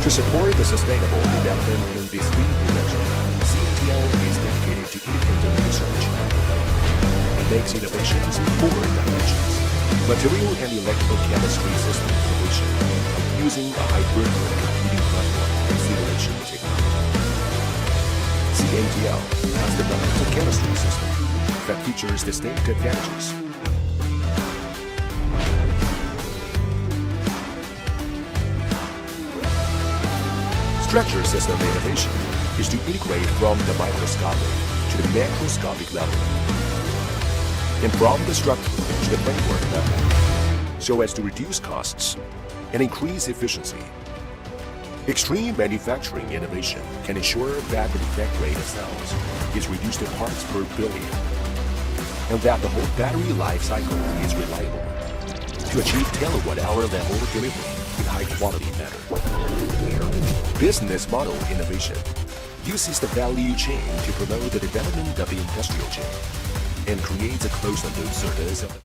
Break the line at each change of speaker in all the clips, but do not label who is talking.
To support the sustainable development in these three dimensions, CATL is dedicated to independent research and makes innovations in four dimensions. Material and electrical chemistry system innovation using a hybrid computing platform and simulation technology. CATL has developed a chemistry system that features distinct advantages. Structure system innovation is to integrate from the microscopic to the macroscopic level, and from the structure to the framework level, so as to reduce costs and increase efficiency. Extreme manufacturing innovation can ensure that the defect rate of cells is reduced to parts per billion, and that the whole battery life cycle is reliable to achieve kilowatt-hour level delivery in high-quality manner. Business model innovation uses the value chain to promote the development of the industrial chain and creates a closed-loop service of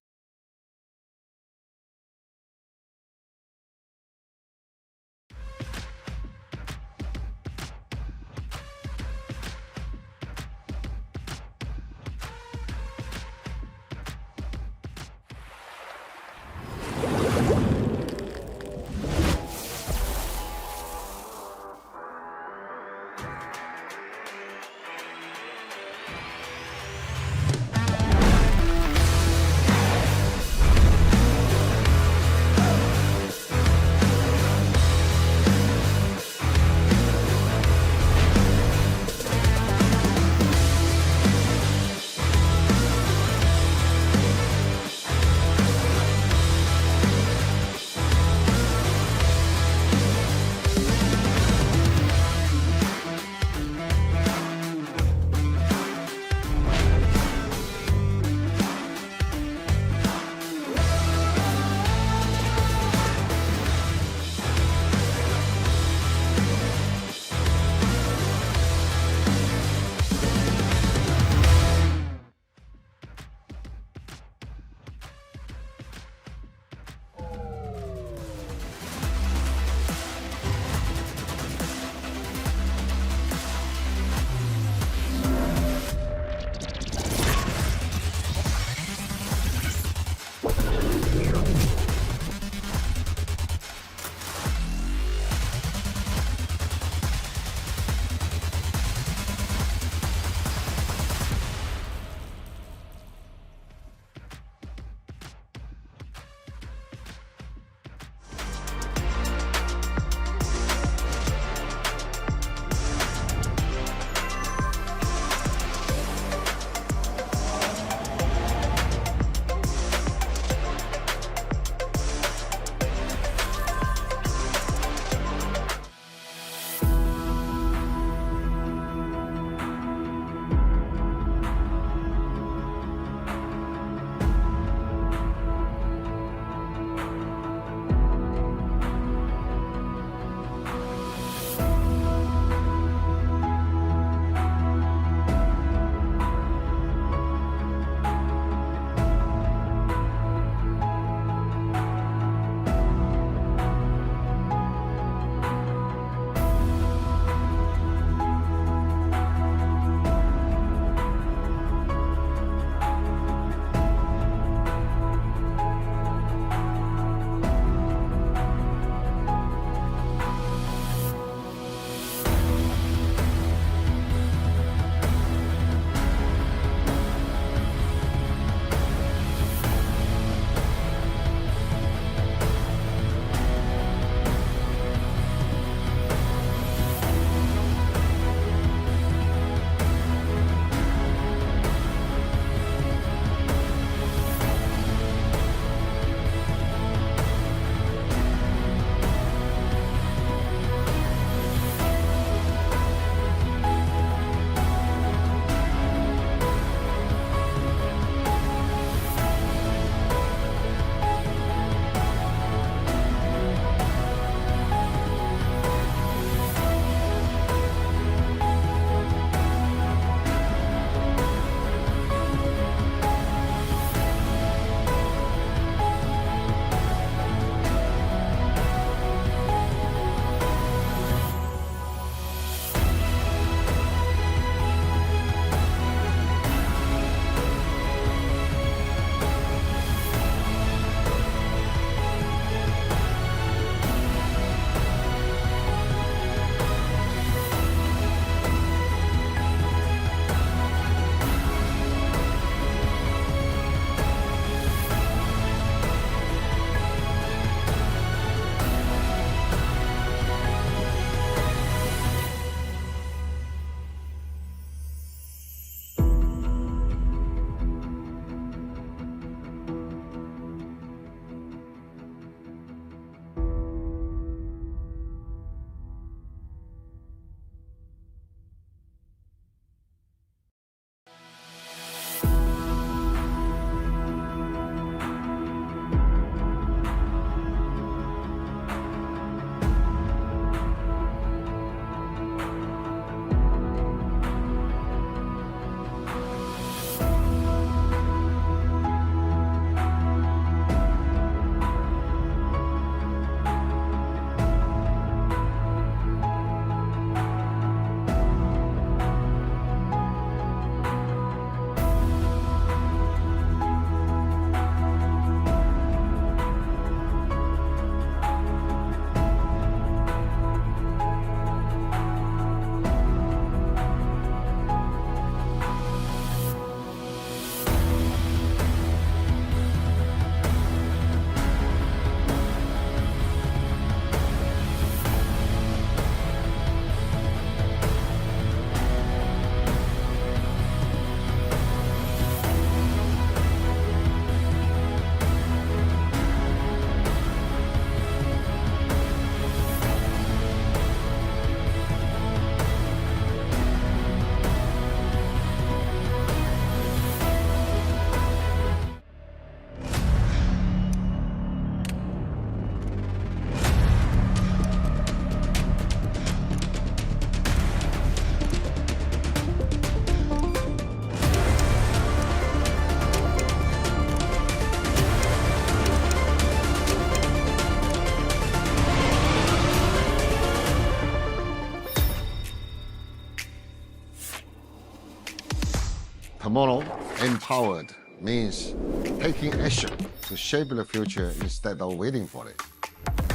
Tomorrow empowered means taking action to shape the future instead of waiting for it.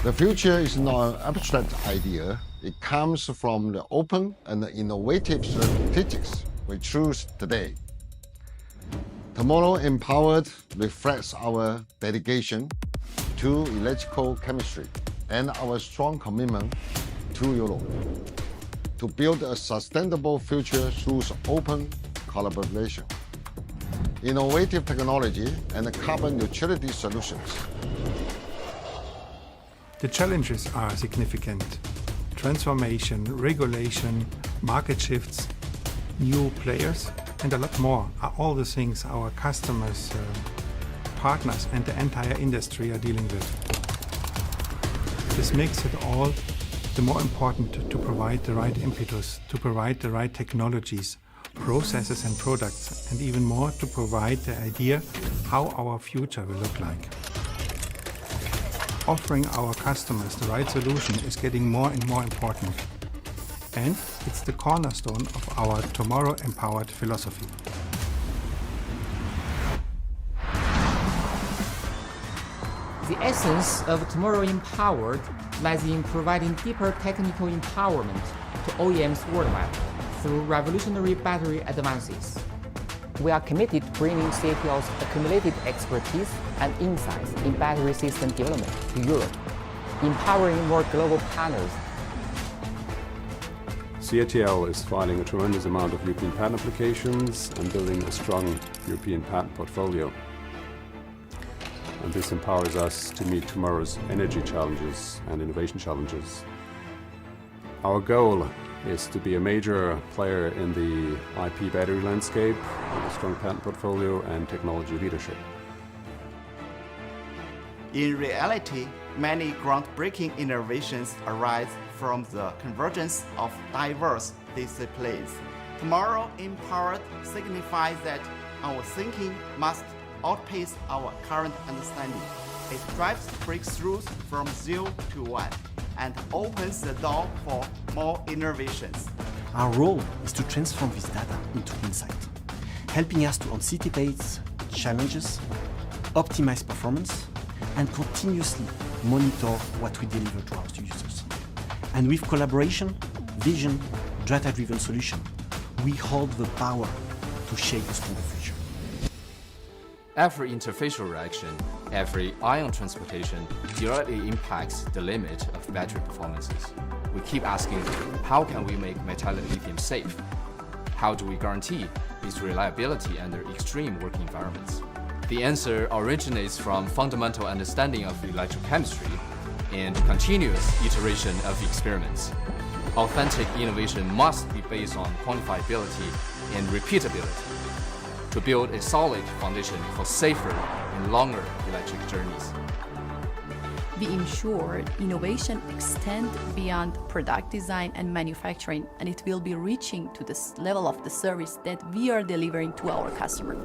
The future is not an abstract idea. It comes from the open and innovative strategies we choose today. Tomorrow Empowered reflects our dedication to electrical chemistry and our strong commitment to Europe to build a sustainable future through open collaboration, innovative technology, and carbon neutrality solutions.
The challenges are significant. Transformation, regulation, market shifts, new players, and a lot more are all the things our customers, partners, and the entire industry are dealing with. This makes it all the more important to provide the right impetus, to provide the right technologies, processes and products, and even more to provide the idea how our future will look like. Offering our customers the right solution is getting more and more important. And it's the cornerstone of our Tomorrow Empowered philosophy.
The essence of Tomorrow Empowered lies in providing deeper technical empowerment to OEMs worldwide through revolutionary battery advances. We are committed to bringing CATL's accumulated expertise and insights in battery system development to Europe, empowering more global partners.
CATL is filing a tremendous amount of European patent applications and building a strong European patent portfolio. And this empowers us to meet tomorrow's energy challenges and innovation challenges. Our goal is to be a major player in the IP battery landscape with a strong patent portfolio and technology leadership.
In reality, many groundbreaking innovations arise from the convergence of diverse disciplines. Tomorrow Empowered signifies that our thinking must outpace our current understanding. It drives breakthroughs from 0 to 1 and opens the door for more innovations.
Our role is to transform this data into insight, helping us to anticipate challenges, optimize performance, and continuously monitor what we deliver to our users. And with collaboration, vision, data-driven solution, we hold the power to shape a stronger future.
Every interfacial reaction, every ion transportation directly impacts the limit of battery performances. We keep asking, how can we make metallic lithium safe? How do we guarantee its reliability under extreme working environments? The answer originates from fundamental understanding of electrochemistry and continuous iteration of experiments. Authentic innovation must be based on quantifiability and repeatability to build a solid foundation for safer and longer electric journeys.
We ensure innovation extends beyond product design and manufacturing, and it will be reaching to this level of the service that we are delivering to our customer.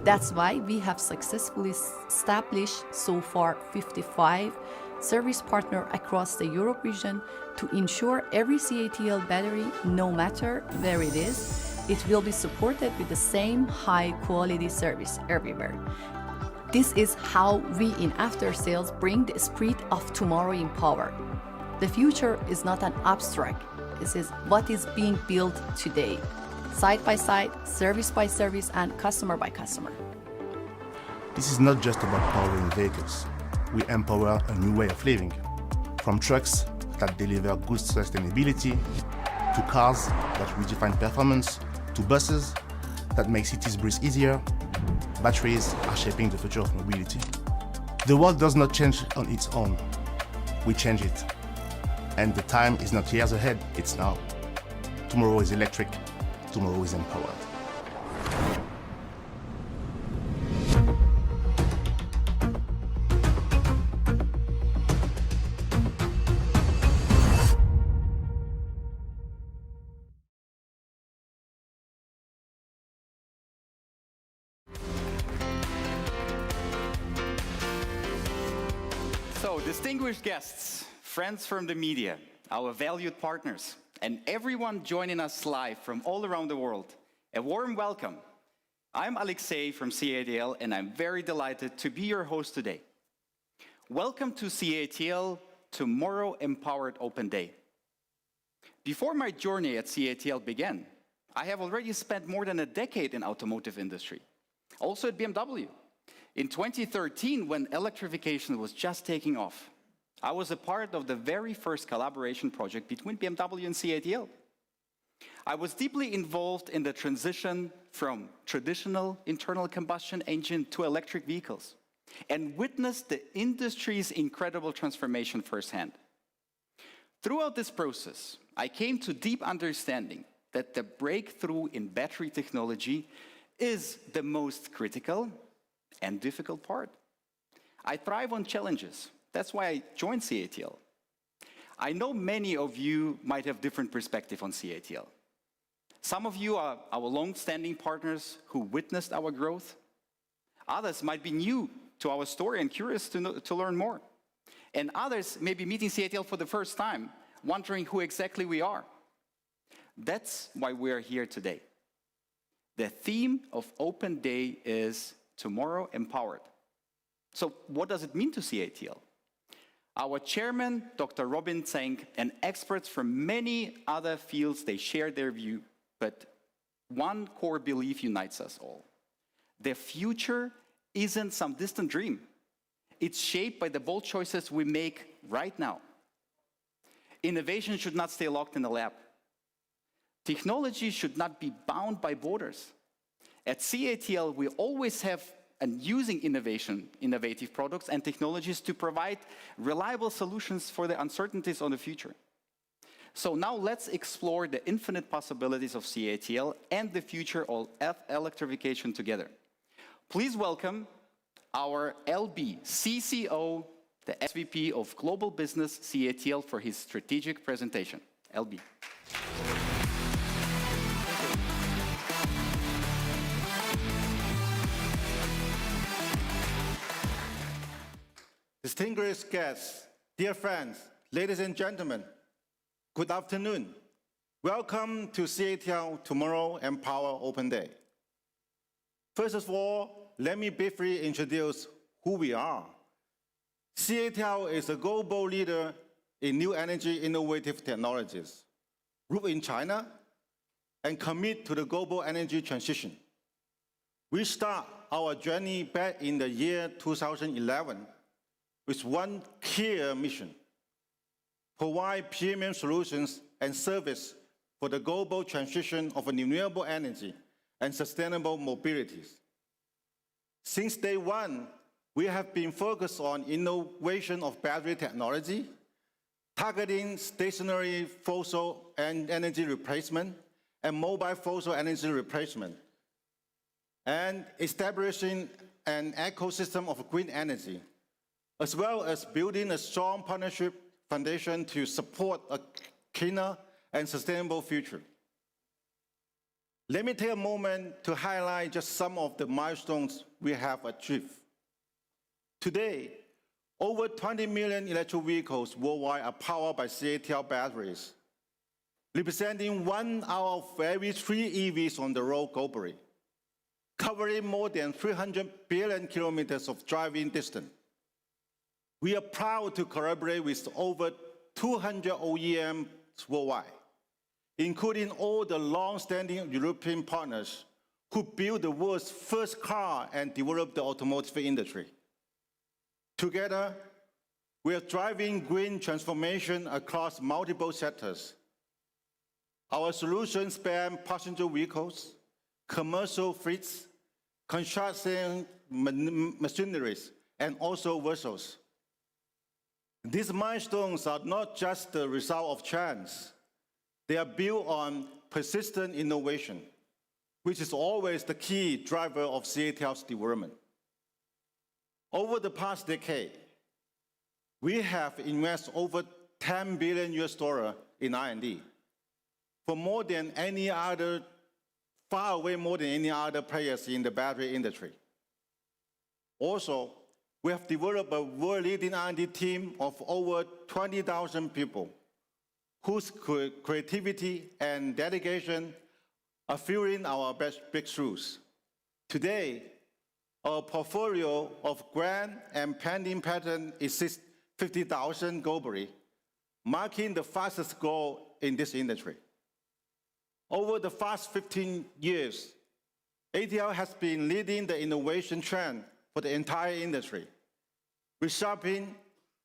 That's why we have successfully established so far 55 service partners across the Europe region to ensure every CATL battery, no matter where it is, it will be supported with the same high-quality service everywhere. This is how we in after sales bring the spirit of Tomorrow Empowered. The future is not an abstract. This is what is being built today, side by side, service by service, and customer by customer.
This is not just about powering vehicles. We empower a new way of living, from trucks that deliver good sustainability, to cars that redefine performance, to buses that make cities breathe easier. Batteries are shaping the future of mobility. The world does not change on its own. We change it. And the time is not years ahead, it's now. Tomorrow is electric, tomorrow is empowered.
So, distinguished guests, friends from the media, our valued partners, and everyone joining us live from all around the world, a warm welcome I'm Alexei from CATL, and I'm very delighted to be your host today. Welcome to CATL Tomorrow Empowered Open Day. Before my journey at CATL began, I have already spent more than a decade in automotive industry, also at BMW. In 2013, when electrification was just taking off, I was a part of the very first collaboration project between BMW and CATL. I was deeply involved in the transition from traditional internal combustion engine to electric vehicles and witnessed the industry's incredible transformation firsthand. Throughout this process, I came to deep understanding that the breakthrough in battery technology is the most critical and difficult part. I thrive on challenges. That's why I joined CATL. I know many of you might have different perspective on CATL. Some of you are our long-standing partners who witnessed our growth. Others might be new to our story and curious to learn more. And others may be meeting CATL for the first time, wondering who exactly we are. That's why we are here today. The theme of Open Day is Tomorrow Empowered. So what does it mean to CATL? Our chairman, Dr. Robin Zeng, and experts from many other fields, they share their view, but one core belief unites us all. The future isn't some distant dream. It's shaped by the bold choices we make right now. Innovation should not stay locked in the lab. Technology should not be bound by borders. At CATL, we always have using innovative products and technologies to provide reliable solutions for the uncertainties on the future. So now let's explore the infinite possibilities of CATL and the future of electrification together. Please welcome our LB CCO, the SVP of Global Business CATL, for his strategic presentation. LB.
Distinguished guests, dear friends, ladies and gentlemen, good afternoon. Welcome to CATL Tomorrow Empower Open Day. First of all, let me briefly introduce who we are. CATL is a global leader in new energy innovative technologies, rooted in China, and commit to the global energy transition. We start our journey back in the year 2011 with one clear mission: provide premium solutions and service for the global transition of renewable energy and sustainable mobilities. Since day one, we have been focused on innovation of battery technology, targeting stationary fossil energy replacement and mobile fossil energy replacement, and establishing an ecosystem of green energy, as well as building a strong partnership foundation to support a cleaner and sustainable future. Let me take a moment to highlight just some of the milestones we have achieved. Today, over 20 million electric vehicles worldwide are powered by CATL batteries, representing 1 out of every 3 EVs on the road globally, covering more than 300 billion kilometers of driving distance. We are proud to collaborate with over 200 OEMs worldwide, including all the long-standing European partners who built the world's first car and developed the automotive industry. Together, we are driving green transformation across multiple sectors. Our solutions span passenger vehicles, commercial fleets, construction machineries, and also vessels. These milestones are not just the result of chance. They are built on persistent innovation, which is always the key driver of CATL's development. Over the past decade, we have invested over $10 billion in R&D, for more than any other, far away more than any other players in the battery industry. Also, we have developed a world-leading R&D team of over 20,000 people, whose creativity and dedication are fueling our best breakthroughs. Today, our portfolio of grant and pending patents exceeds 50,000 globally, marking the fastest growth in this industry. Over the past 15 years, ATL has been leading the innovation trend for the entire industry, resharpening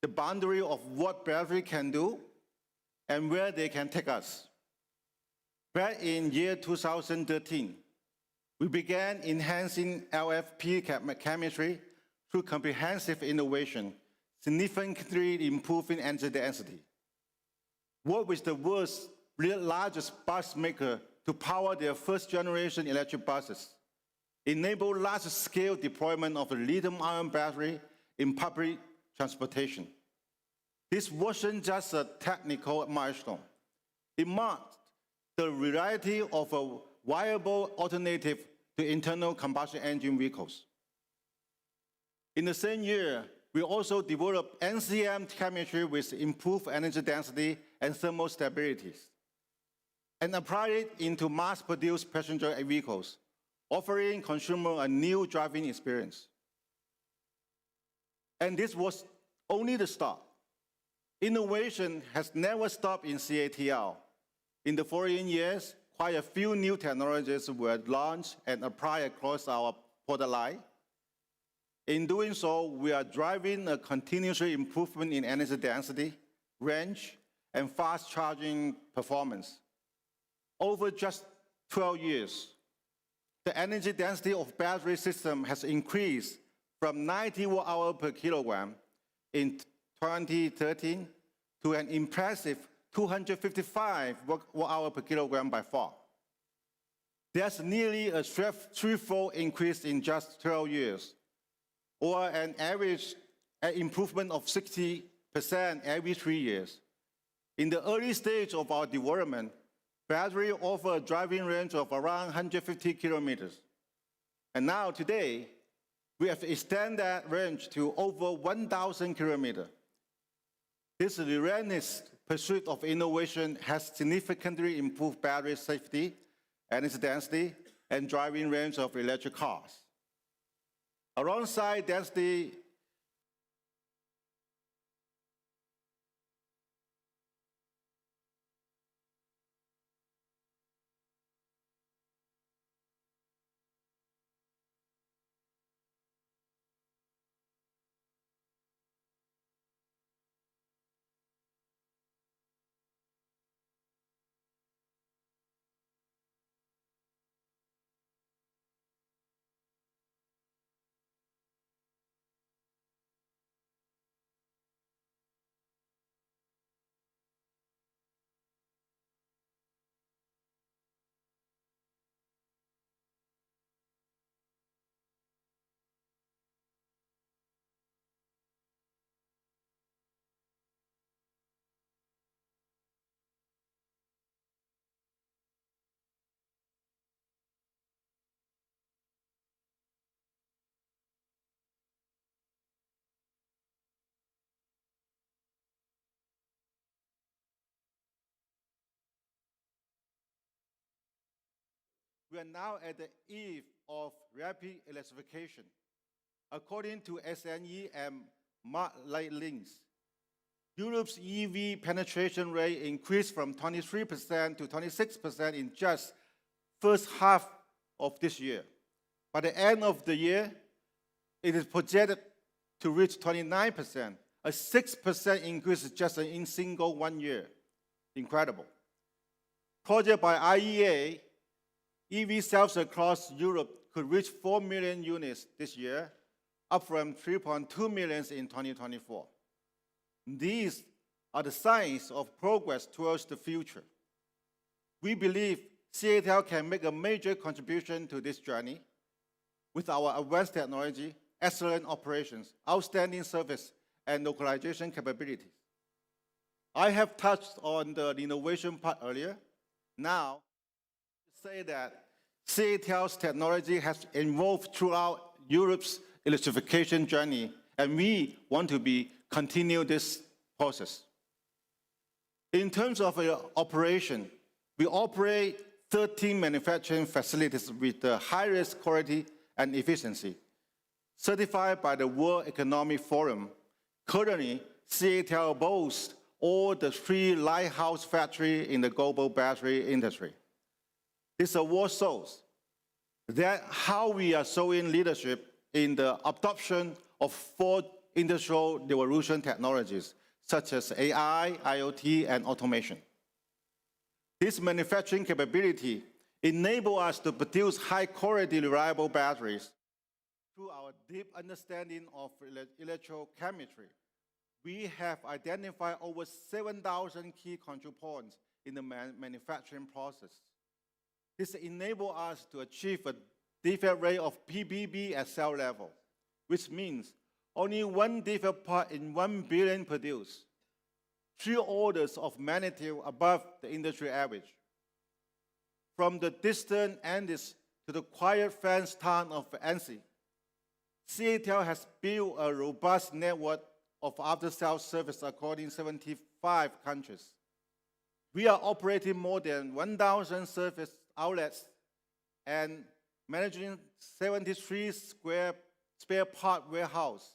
the boundary of what battery can do and where they can take us. Back in year 2013, we began enhancing LFP chemistry through comprehensive innovation, significantly improving energy density. Worked with the world's largest bus maker to power their first-generation electric buses, enable large-scale deployment of a lithium-ion battery in public transportation. This wasn't just a technical milestone. It marked the reality of a viable alternative to internal combustion engine vehicles. In the same year, we also developed NCM chemistry with improved energy density and thermal stability, and applied it into mass-produced passenger vehicles, offering consumers a new driving experience. And this was only the start. Innovation has never stopped in CATL. In the following years, quite a few new technologies were launched and applied across our product line. In doing so, we are driving a continuous improvement in energy density, range, and fast charging performance. Over just 12 years, the energy density of battery system has increased from 90 watt-hour per kilogram in 2013 to an impressive 255 watt-hour per kilogram by far. That's nearly a threefold increase in just 12 years, or an average improvement of 60% every 3 years. In the early stage of our development, battery offer a driving range of around 150 kilometers. And now, today, we have extended that range to over 1,000 kilometers. This relentless pursuit of innovation has significantly improved battery safety, energy density, and driving range of electric cars. Alongside density, we are now at the eve of rapid electrification. According to SNE and Links, Europe's EV penetration rate increased from 23% to 26% in just first half of this year. By the end of the year, it is projected to reach 29%, a 6% increase just in single 1 year. Incredible. Project by IEA, EV sales across Europe could reach 4 million units this year, up from 3.2 million in 2024. These are the signs of progress towards the future. We believe CATL can make a major contribution to this journey with our advanced technology, excellent operations, outstanding service, and localization capabilities. I have touched on the innovation part earlier. Now, say that CATL's technology has evolved throughout Europe's electrification journey, and we want to continue this process. In terms of operation, we operate 13 manufacturing facilities with the highest quality and efficiency. Certified by the World Economic Forum, currently CATL boasts all the 3 lighthouse factories in the global battery industry. This award shows that how we are showing leadership in the adoption of 4 industrial revolution technologies, such as AI, IoT, and automation. This manufacturing capability enables us to produce high-quality, reliable batteries. Through our deep understanding of electrochemistry, we have identified over 7,000 key control points in the manufacturing process. This enables us to achieve a defect rate of ppb at cell level, which means only 1 defect part in 1 billion produced, 3 orders of magnitude above the industry average. From the distant Andes to the quiet French town of Annecy, CATL has built a robust network of after-sales service across 75 countries. We are operating more than 1,000 service outlets and managing 73 spare part warehouse,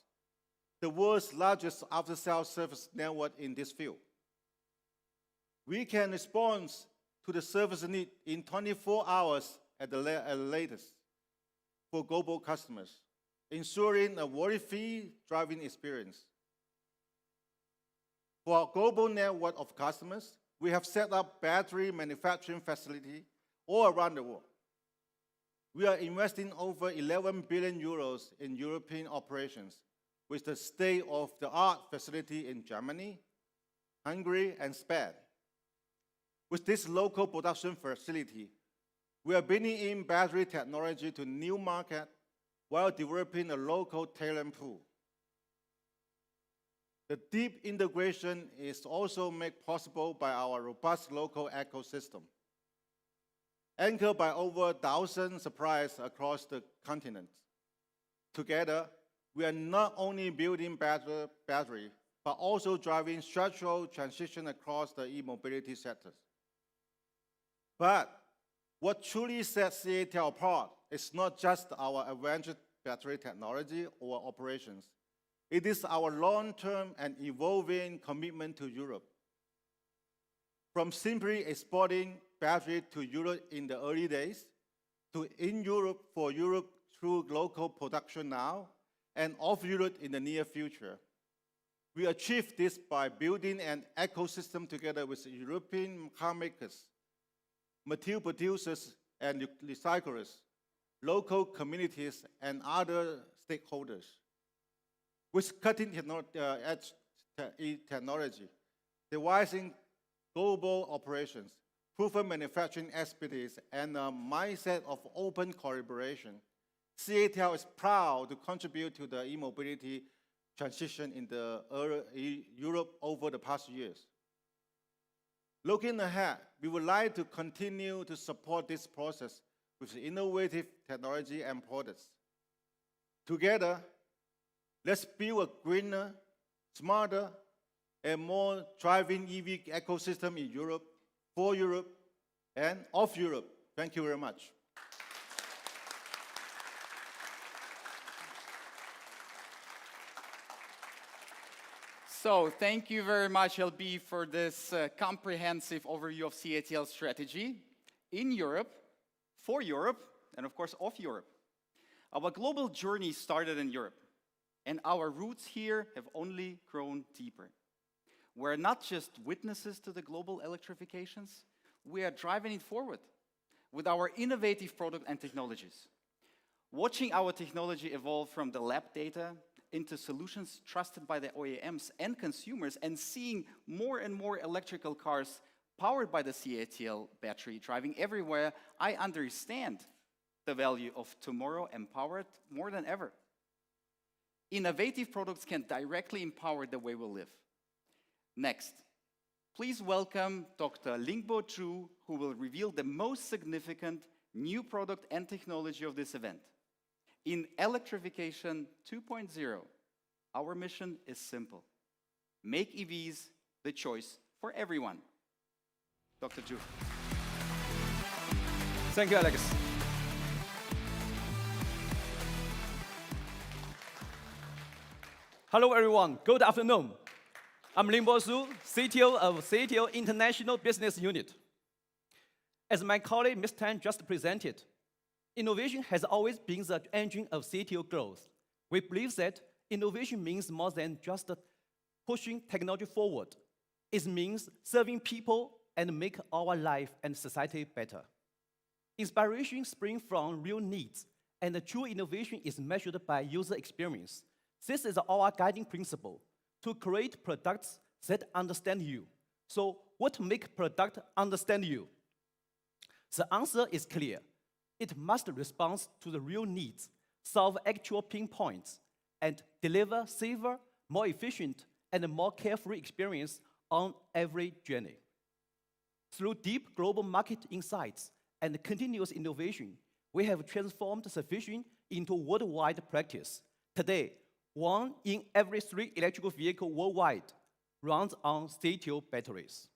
the world's largest after-sales service network in this field. We can respond to the service need in 24 hours at the latest for global customers, ensuring a worry-free driving experience. For our global network of customers, we have set up battery manufacturing facilities all around the world. We are investing over 11 billion euros in European operations, with the state-of-the-art facility in Germany, Hungary, and Spain. With this local production facility, we are bringing in battery technology to new markets while developing a local talent pool. The deep integration is also made possible by our robust local ecosystem, anchored by over 1,000 suppliers across the continent. Together, we are not only building battery, but also driving structural transition across the e-mobility sectors. But what truly sets CATL apart is not just our advanced battery technology or operations. It is our long-term and evolving commitment to Europe. From simply exporting battery to Europe in the early days, to in Europe for Europe through local production now, and of Europe in the near future. We achieve this by building an ecosystem together with European car makers, material producers and recyclers, local communities, and other stakeholders. With cutting-edge technology, devising global operations, proven manufacturing expertise, and a mindset of open collaboration, CATL is proud to contribute to the e-mobility transition in Europe over the past years. Looking ahead, we would like to continue to support this process with innovative technology and products. Together, let's build a greener, smarter, and more thriving EV ecosystem in Europe, for Europe, and of Europe. Thank you very much.
So thank you very much, LB, for this comprehensive overview of CATL strategy in Europe, for Europe, and of course of Europe. Our global journey started in Europe, and our roots here have only grown deeper. We're not just witnesses to the global electrifications, we are driving it forward with our innovative product and technologies. Watching our technology evolve from the lab data into solutions trusted by the OEMs and consumers, and seeing more and more electrical cars powered by the CATL battery driving everywhere, I understand the value of tomorrow empowered more than ever. Innovative products can directly empower the way we live. Next, please welcome Dr. Lingbo Zhu, who will reveal the most significant new product and technology of this event. In Electrification 2.0, our mission is simple: make EVs the choice for everyone. Dr. Zhu.
Thank you, Alex. Hello, everyone. Good afternoon. I'm Limbo Su, CTO of CATL International Business Unit. As my colleague Ms. Tan just presented, innovation has always been the engine of CATL growth. We believe that innovation means more than just pushing technology forward. It means serving people and make our life and society better. Inspiration springs from real needs, and true innovation is measured by user experience. This is our guiding principle, to create products that understand you. So what makes product understand you? The answer is clear. It must respond to the real needs, solve actual pain points, and deliver safer, more efficient, and more carefree experience on every journey. Through deep global market insights and continuous innovation, we have transformed the vision into worldwide practice. Today, 1 in every 3 electrical vehicles worldwide runs on CATL batteries.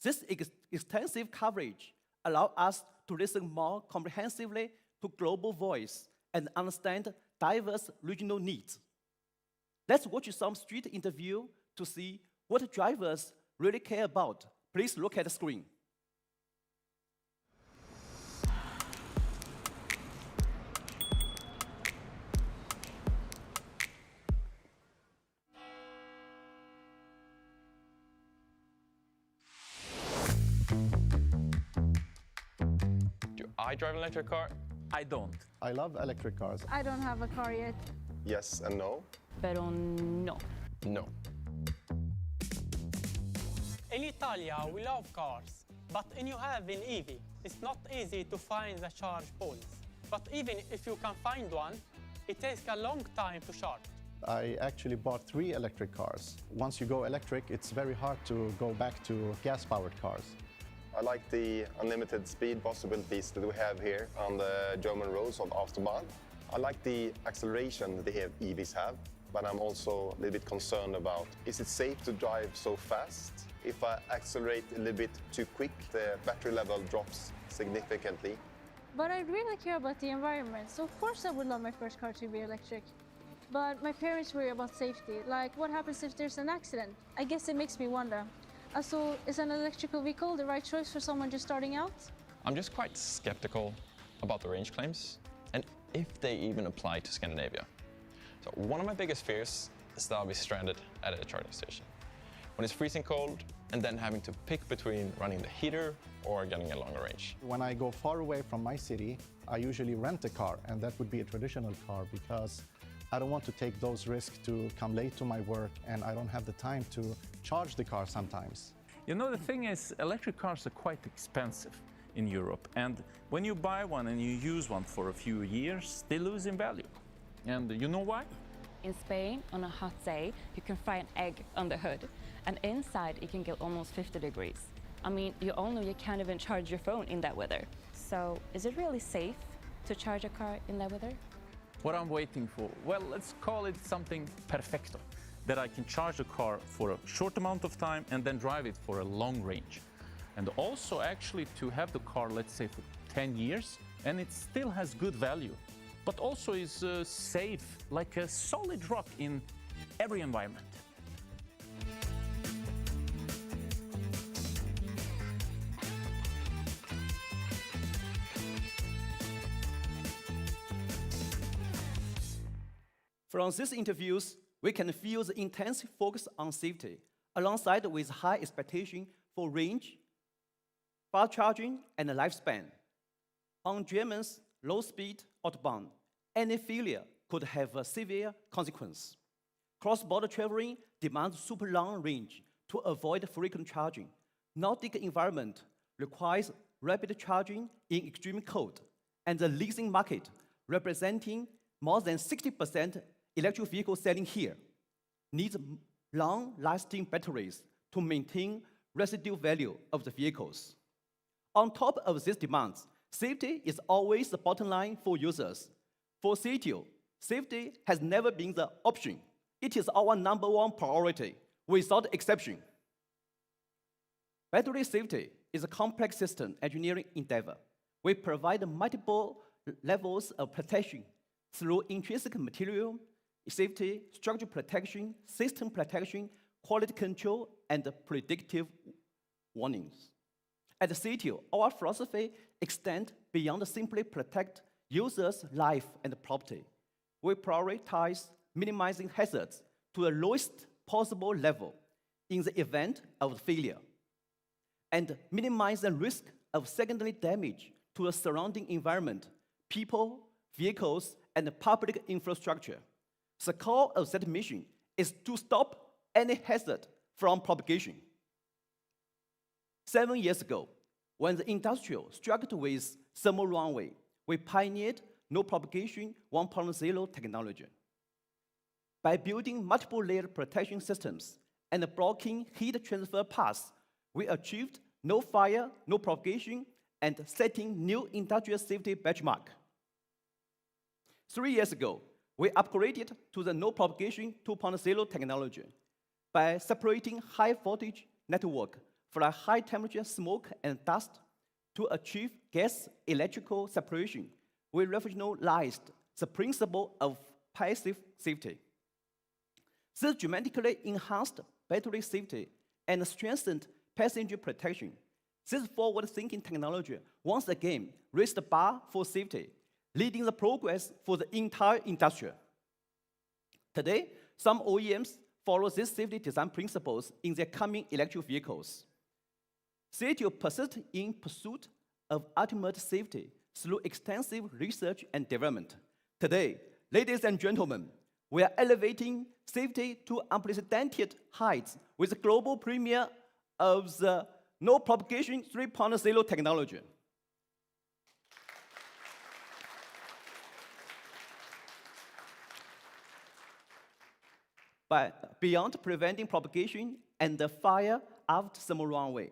This extensive coverage allows us to listen more comprehensively to global voice and understand diverse regional needs. Let's watch some street interview to see what drivers really care about. Please look at the screen.
I drive an electric car.
I don't.
I love electric cars.
I don't have a car yet.
Yes and no.
Pero no.
No.
In Italy, we love cars, but when you have an EV, it's not easy to find the charge points. But even if you can find one, it takes a long time to charge.
I actually bought 3 electric cars. Once you go electric, it's very hard to go back to gas-powered cars.
I like the unlimited speed possibilities that we have here on the German roads of Autobahn. I like the acceleration the EVs have, but I'm also a little bit concerned about, is it safe to drive so fast? If I accelerate a little bit too quick, the battery level drops significantly.
But I really care about the environment, so of course I would love my first car to be electric. But my parents worry about safety, like what happens if there's an accident? I guess it makes me wonder. So is an electrical vehicle the right choice for someone just starting out?
I'm just quite skeptical about the range claims and if they even apply to Scandinavia. So one of my biggest fears is that I'll be stranded at a charging station when it's freezing cold and then having to pick between running the heater or getting a longer range.
When I go far away from my city, I usually rent a car, and that would be a traditional car because I don't want to take those risks to come late to my work, and I don't have the time to charge the car sometimes.
You know, the thing is, electric cars are quite expensive in Europe, and when you buy one and you use one for a few years, they lose in value. And you know why?
In Spain, on a hot day, you can fry an egg on the hood, and inside it can get almost 50 degrees. I mean, you all know you can't even charge your phone in that weather. So, is it really safe to charge a car in that weather?
What I'm waiting for? Well, let's call it something perfecto, that I can charge a car for a short amount of time and then drive it for a long range. And also actually to have the car, let's say, for 10 years, and it still has good value, but also is safe, like a solid rock in every environment.
From these interviews, we can feel the intense focus on safety, alongside with high expectation for range, fast charging, and lifespan. On Germany's low-speed Autobahn, any failure could have a severe consequence. Cross-border traveling demands super long range to avoid frequent charging. Nordic environment requires rapid charging in extreme cold, and the leasing market, representing more than 60% electric vehicle selling here, needs long-lasting batteries to maintain residual value of the vehicles. On top of these demands, safety is always the bottom line for users. For CATL, safety has never been the option. It is our #1 priority, without exception. Battery safety is a complex system engineering endeavor. We provide multiple levels of protection through intrinsic material, safety, structure protection, system protection, quality control, and predictive warnings. At CATL, our philosophy extends beyond simply protect users' life and property. We prioritize minimizing hazards to the lowest possible level in the event of failure, and minimize the risk of secondary damage to the surrounding environment, people, vehicles, and public infrastructure. The core of that mission is to stop any hazard from propagation. 7 years ago, when the industry struggled with thermal runaway, we pioneered no propagation 1.0 technology. By building multiple layered protection systems and blocking heat transfer paths, we achieved no fire, no propagation, and setting new industrial safety benchmark. 3 years ago, we upgraded to the no propagation 2.0 technology by separating high voltage network from high temperature smoke and dust. To achieve gas electrical separation, we revolutionized the principle of passive safety. This dramatically enhanced battery safety and strengthened passenger protection. This forward-thinking technology once again raised the bar for safety, leading the progress for the entire industry. Today, some OEMs follow these safety design principles in their coming electric vehicles. CATL persists in pursuit of ultimate safety through extensive research and development. Today, ladies and gentlemen, we are elevating safety to unprecedented heights with the global premiere of the no propagation 3.0 technology. But beyond preventing propagation and the fire after thermal runaway,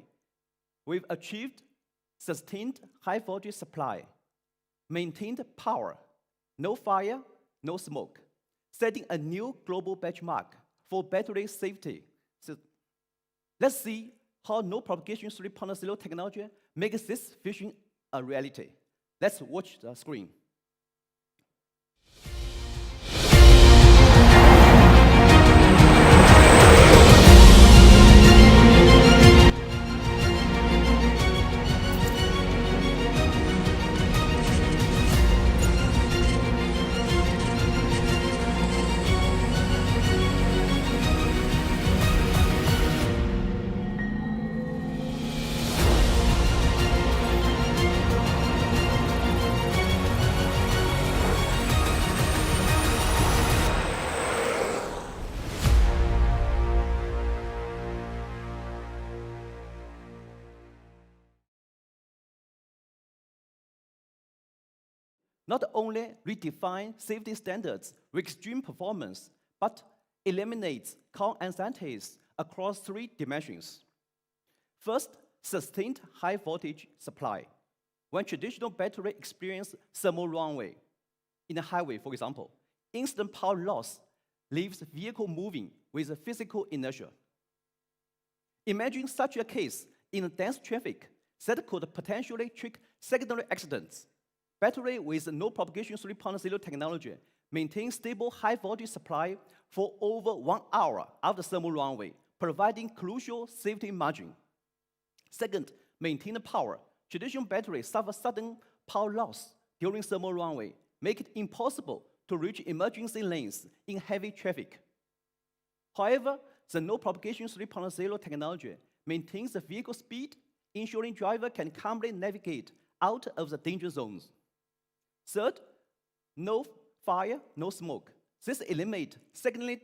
we've achieved sustained high voltage supply, maintained power, no fire, no smoke, setting a new global benchmark for battery safety. So let's see how no propagation 3.0 technology makes this vision a reality. Let's watch the screen. Not only redefine safety standards with extreme performance, but eliminates core uncertainties across 3 dimensions. First, sustained high voltage supply. When traditional battery experience thermal runaway, in a highway, for example, instant power loss leaves vehicle moving with a physical inertia. Imagine such a case in dense traffic that could potentially trigger secondary accidents. Battery with no propagation 3.0 technology maintains stable high voltage supply for over 1 hour after thermal runaway, providing crucial safety margin. Second, maintain power. Traditional batteries suffer sudden power loss during thermal runaway, make it impossible to reach emergency lanes in heavy traffic. However, the no propagation 3.0 technology maintains the vehicle speed, ensuring driver can calmly navigate out of the danger zones. Third, no fire, no smoke. This eliminates secondary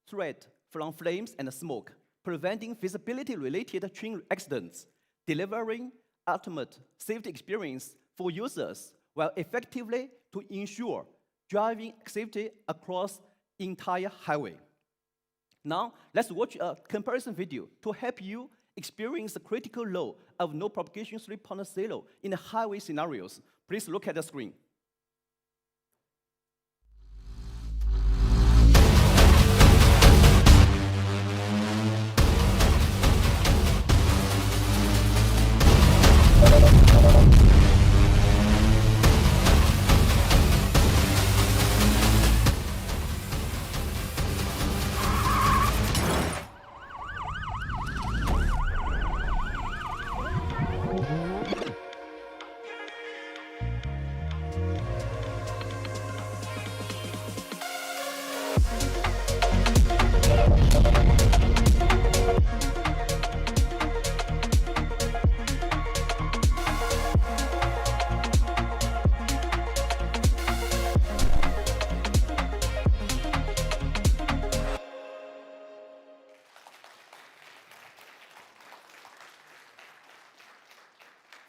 threat from flames and smoke, preventing visibility-related train accidents, delivering ultimate safety experience for users while effectively to ensure driving safety across entire highway. Now, let's watch a comparison video to help you experience the critical role of no propagation 3.0 in the highway scenarios. Please look at the screen.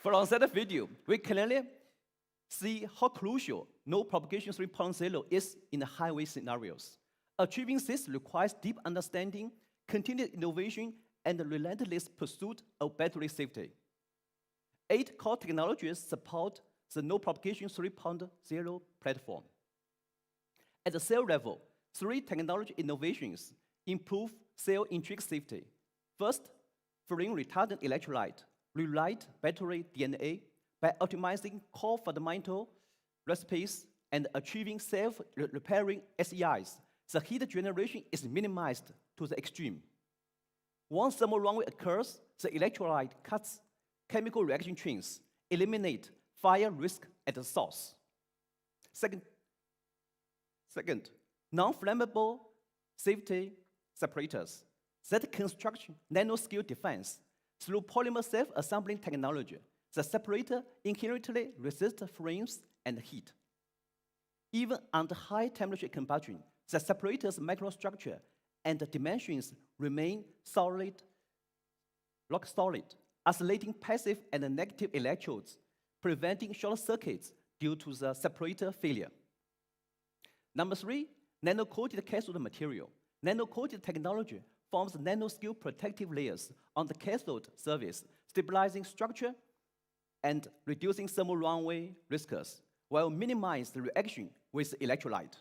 From that video, we clearly see how crucial no propagation 3.0 is in the highway scenarios. Achieving this requires deep understanding, continued innovation, and the relentless pursuit of battery safety. 8 core technologies support the no propagation 3.0 platform. At the cell level, 3 technology innovations improve cell intrinsic safety. First, flame-retardant electrolyte rewrite battery DNA by optimizing core fundamental recipes and achieving self-repairing SEIs. The heat generation is minimized to the extreme. Once thermal runaway occurs, the electrolyte cuts chemical reaction chains, eliminate fire risk at the source. Second, non-flammable safety separators that construct nanoscale defense through polymer self-assembling technology. The separator inherently resists flames and heat. Even under high temperature combustion, the separator's microstructure and dimensions remain solid, rock solid, isolating passive and negative electrodes, preventing short circuits due to the separator failure. Number 3, nano-coated cathode material. Nano-coated technology forms nanoscale protective layers on the cathode surface, stabilizing structure and reducing thermal runaway risks, while minimizing the reaction with electrolyte.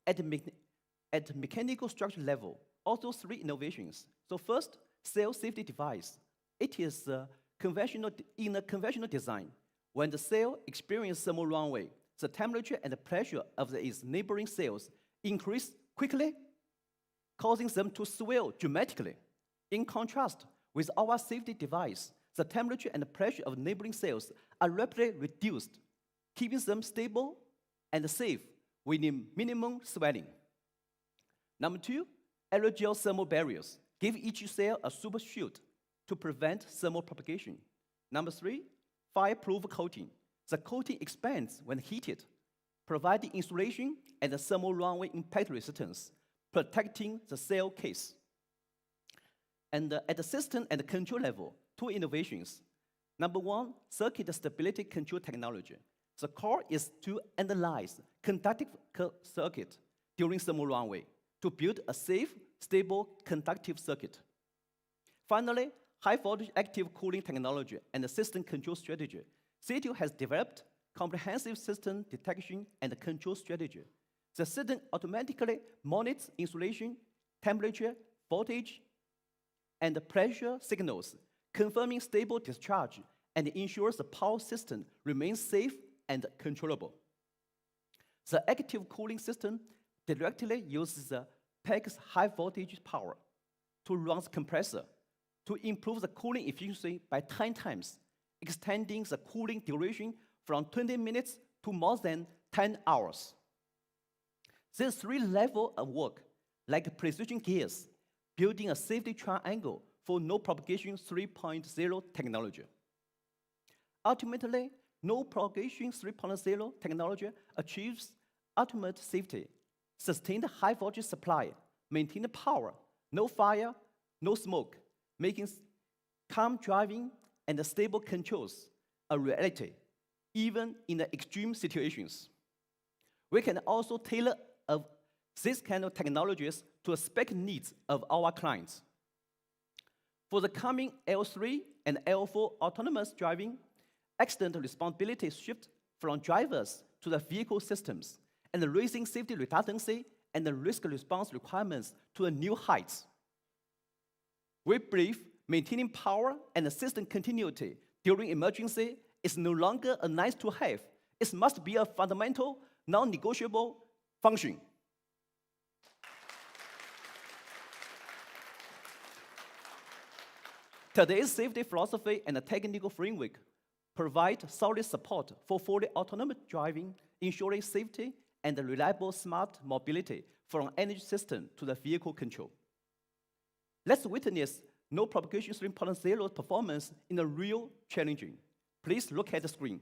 At mechanical structure level, also 3 innovations. So first, cell safety device. It is in a conventional design. When the cell experiences thermal runaway, the temperature and the pressure of its neighboring cells increase quickly, causing them to swell dramatically. In contrast with our safety device, the temperature and the pressure of neighboring cells are rapidly reduced, keeping them stable and safe with minimum swelling. Number 2, aerogel thermal barriers give each cell a super shield to prevent thermal propagation. Number 3, fireproof coating. The coating expands when heated, providing insulation and thermal runaway impact resistance, protecting the cell case. And at the system and control level, 2 innovations. Number 1, circuit stability control technology. The core is to analyze conductive circuit during thermal runaway to build a safe, stable, conductive circuit. Finally, high-voltage active cooling technology and the system control strategy. CATL has developed comprehensive system detection and control strategy. The system automatically monitors insulation, temperature, voltage, and pressure signals, confirming stable discharge and ensures the power system remains safe and controllable. The active cooling system directly uses the PEC's high voltage power to run the compressor to improve the cooling efficiency by 10 times, extending the cooling duration from 20 minutes to more than 10 hours. These 3 levels of work, like precision gears, building a safety triangle for no propagation 3.0 technology. Ultimately, no propagation 3.0 technology achieves ultimate safety, sustained high voltage supply, maintained power, no fire, no smoke, making calm driving and stable controls a reality, even in the extreme situations. We can also tailor these kind of technologies to the spec needs of our clients. For the coming L3 and L4 autonomous driving, accident responsibility shift from drivers to the vehicle systems, and raising safety redundancy and the risk response requirements to a new heights. We believe maintaining power and system continuity during emergency is no longer a nice to have. It must be a fundamental, non-negotiable function. Today's safety philosophy and technical framework provide solid support for fully autonomous driving, ensuring safety and reliable smart mobility from energy system to the vehicle control. Let's witness no propagation 3.0 performance in a real challenging. Please look at the screen.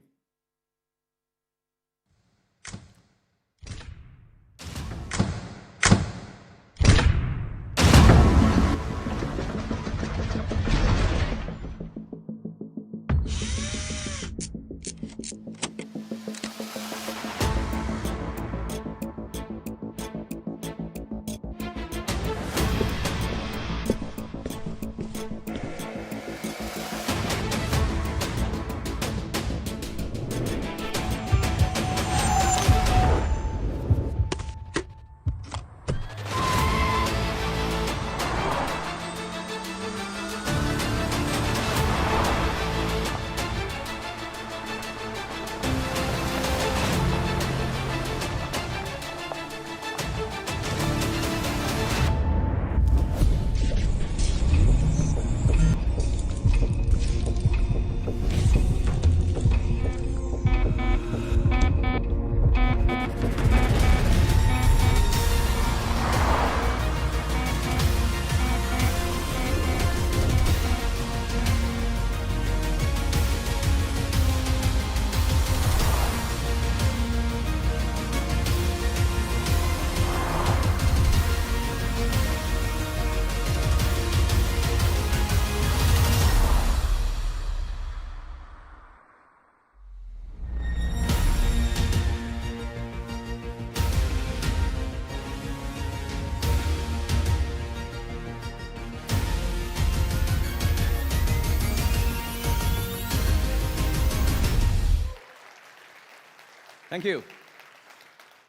Thank you.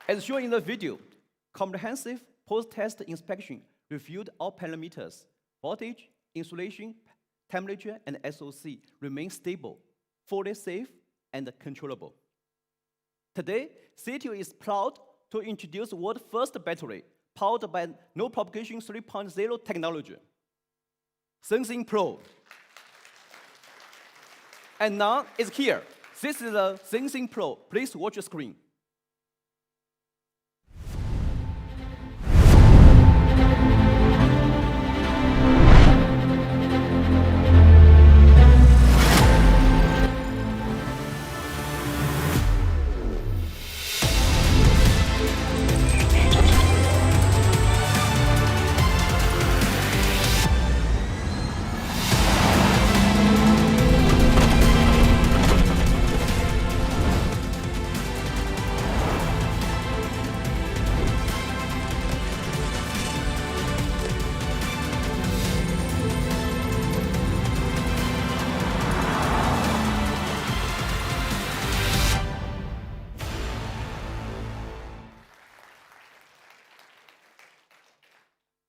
As shown in the video, comprehensive post-test inspection reviewed all parameters. Voltage, insulation, temperature, and SOC remain stable, fully safe, and controllable. Today, CATL is proud to introduce the world's first battery powered by no propagation 3.0 technology, Sensing Pro. And now it's here. This is the Sensing Pro. Please watch the screen.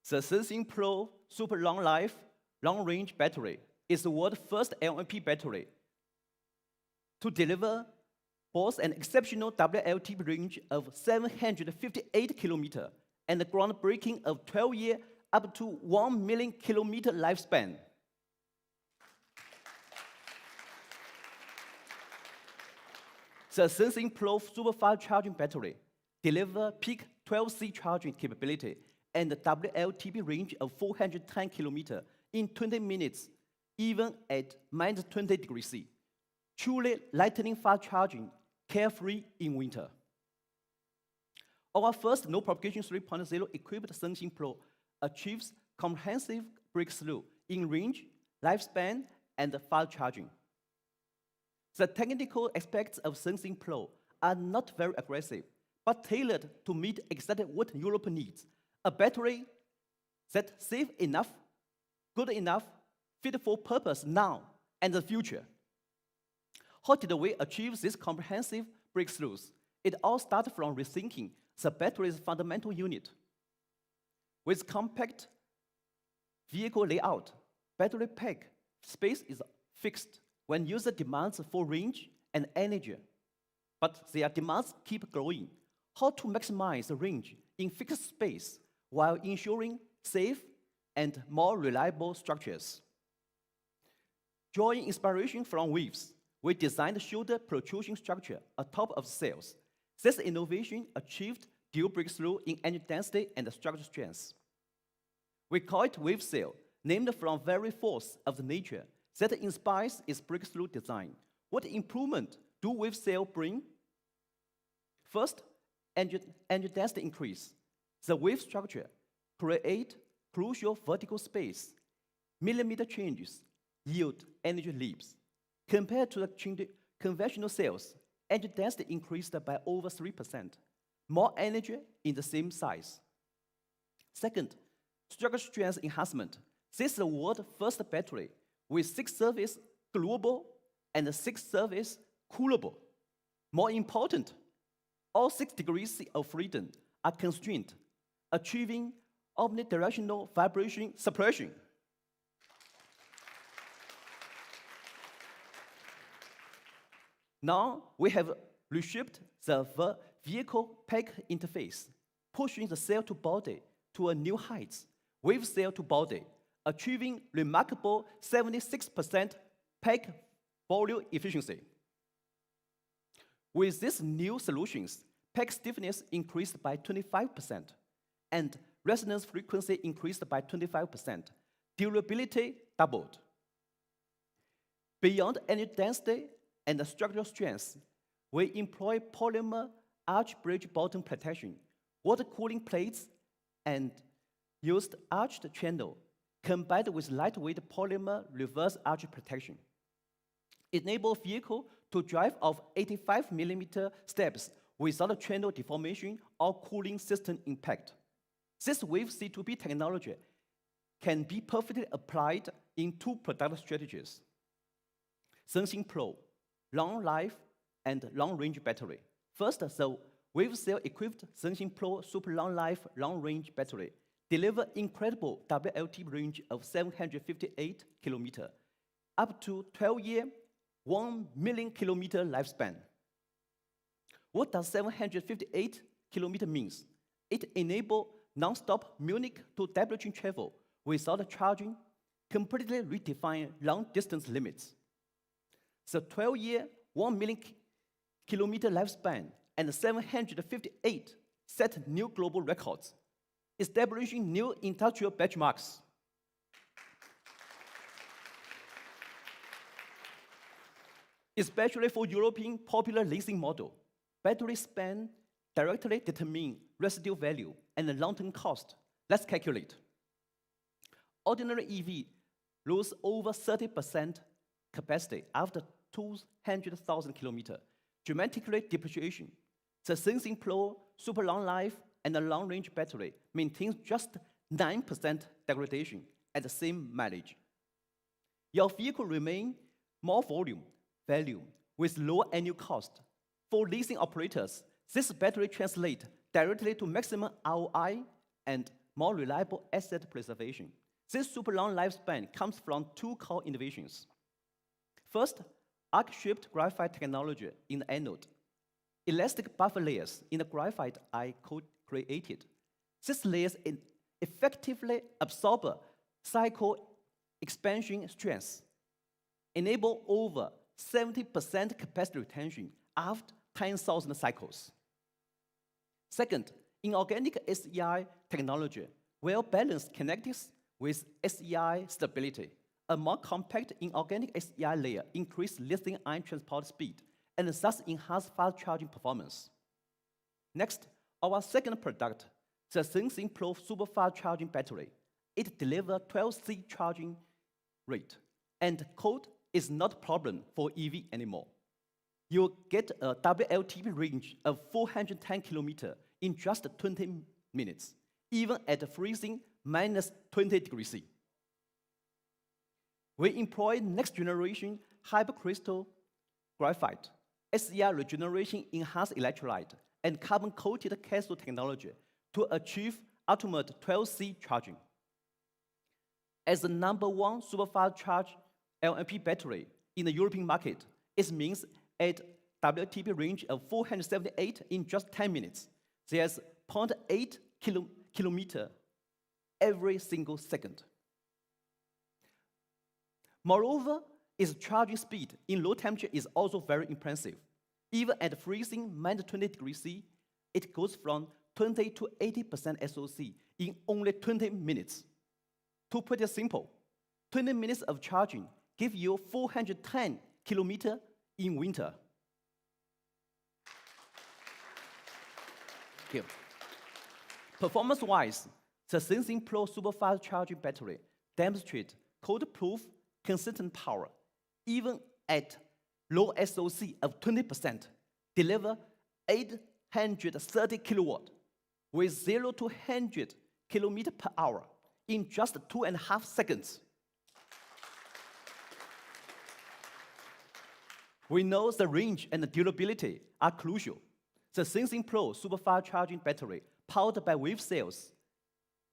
The Sensing Pro Super Long Life, Long Range Battery is the world's first LNP battery to deliver both an exceptional WLTP range of 758 kilometers and a groundbreaking of 12-year up to 1 million kilometer lifespan. The Sensing Pro Super Fast Charging Battery delivers peak 12C charging capability and a WLTP range of 410 kilometers in 20 minutes, even at minus 20 degrees C. Truly lightning fast charging, carefree in winter. Our first no propagation 3.0 equipped Sensing Pro achieves comprehensive breakthrough in range, lifespan, and fast charging. The technical aspects of Sensing Pro are not very aggressive, but tailored to meet exactly what Europe needs. A battery that's safe enough, good enough, fit for purpose now and the future. How did we achieve these comprehensive breakthroughs? It all started from rethinking the battery's fundamental unit. With compact vehicle layout, battery pack space is fixed when user demands for range and energy, but their demands keep growing. How to maximize the range in fixed space while ensuring safe and more reliable structures. Drawing inspiration from waves, we designed a shoulder protrusion structure atop of cells. This innovation achieved dual breakthrough in energy density and structural strength. We call it wave cell, named from very force of the nature that inspires its breakthrough design. What improvement do wave cell bring? First, energy density increase. The wave structure creates crucial vertical space. Millimeter changes yield energy leaps. Compared to the conventional cells, energy density increased by over 3%. More energy in the same size. Second, structural strength enhancement. This is the world's first battery with 6 surface gluable and 6 surface coolable. More important, all 6 degrees of freedom are constrained, achieving omnidirectional vibration suppression. Now we have reshaped the vehicle pack interface, pushing the cell to body to a new height, wave cell to body, achieving remarkable 76% pack volume efficiency. With these new solutions, pack stiffness increased by 25%, and resonance frequency increased by 25%. Durability doubled. Beyond energy density and structural strength, we employ polymer arch bridge bottom protection, water cooling plates, and used arched channel, combined with lightweight polymer reverse arch protection. Enable vehicle to drive off 85mm steps without channel deformation or cooling system impact. This wave C2B technology can be perfectly applied in 2 product strategies: Sensing Pro, long life and long range battery. First, the wave cell-equipped Sensing Pro Super Long Life long-range battery deliver incredible WLTP range of 758 kilometers, up to 12-year, 1 million kilometer lifespan. What does 758 kilometers means? It enables non-stop Munich to Debrecen travel without charging, completely redefine long-distance limits. The 12-year, 1 million kilometer lifespan and 758 set new global records, establishing new industrial benchmarks. Especially for European popular leasing model, battery span directly determine residual value and the long-term cost. Let's calculate. Ordinary EV lose over 30% capacity after 200,000 kilometers, dramatically depreciation. The Sensing Pro Super Long Life and the long-range battery maintains just 9% degradation at the same mileage. Your vehicle remain more volume, value, with lower annual cost. For leasing operators, this battery translates directly to maximum ROI and more reliable asset preservation. This super long lifespan comes from two core innovations. First, arc-shaped graphite technology in the anode. Elastic buffer layers in the graphite are created. These layers effectively absorb cycle expansion stress, enable over 70% capacity retention after 10,000 cycles. Second, inorganic SEI technology, well-balanced kinetics with SEI stability. A more compact inorganic SEI layer increases lithium-ion transport speed and thus enhance fast charging performance. Next, our second product, the Sensing Pro Super Fast Charging Battery. It delivers 12C charging rate, and cold is not a problem for EV anymore. You get a WLTP range of 410 kilometers in just 20 minutes, even at freezing minus 20 degrees C. We employ next generation hypercrystal graphite, SEI regeneration enhanced electrolyte, and carbon-coated cathode technology to achieve ultimate 12C charging. As the #1 super fast charge LNP battery in the European market, it means at WLTP range of 478 in just 10 minutes. There's 0.8 kilometer every single second. Moreover, its charging speed in low temperature is also very impressive. Even at freezing minus 20 degrees C, it goes from 20 to 80% SOC in only 20 minutes. To put it simple, 20 minutes of charging give you 410 kilometers in winter. Okay. Performance-wise, the Sensing Pro Super Fast Charging Battery demonstrates cold-proof, consistent power, even at low SOC of 20%, deliver 830 kilowatt with 0 to 100 kilometers per hour in just 2.5 seconds. We know the range and the durability are crucial. The Sensing Pro Super Fast Charging Battery, powered by wave cells,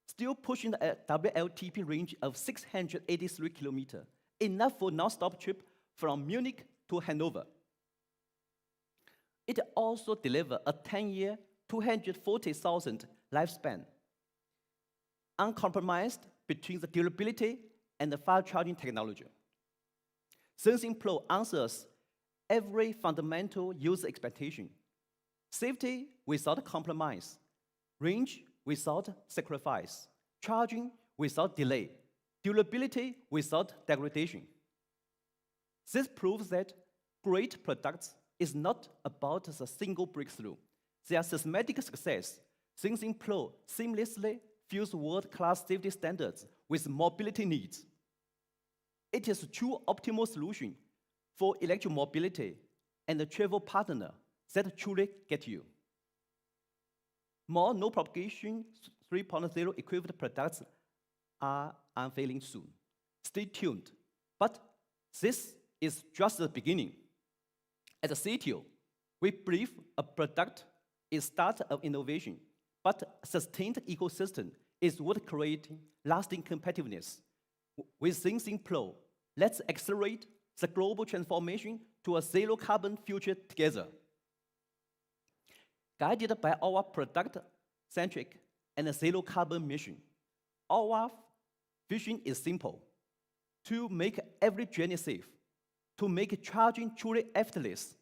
still pushing the WLTP range of 683 kilometers, enough for non-stop trip from Munich to Hanover. It also delivers a 10-year, 240,000 lifespan, uncompromised between the durability and the fast charging technology. Sensing Pro answers every fundamental user expectation. Safety without compromise, range without sacrifice, charging without delay, durability without degradation. This proves that great products is not about a single breakthrough. Their systematic success. Sensing Pro seamlessly fuse world-class safety standards with mobility needs. It is a true optimal solution for electromobility and a travel partner that truly get you. More no propagation 3.0 equivalent products are unveiling soon. Stay tuned. But this is just the beginning. At the CATL, We believe a product is start of innovation, but sustained ecosystem is what creates lasting competitiveness. With things in flow, let's accelerate the global transformation to a zero-carbon future together. Guided by our product-centric and zero-carbon mission, our vision is simple: to make every journey safe, to make charging truly effortless,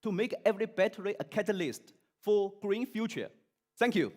to make every battery a catalyst for green future. Thank you.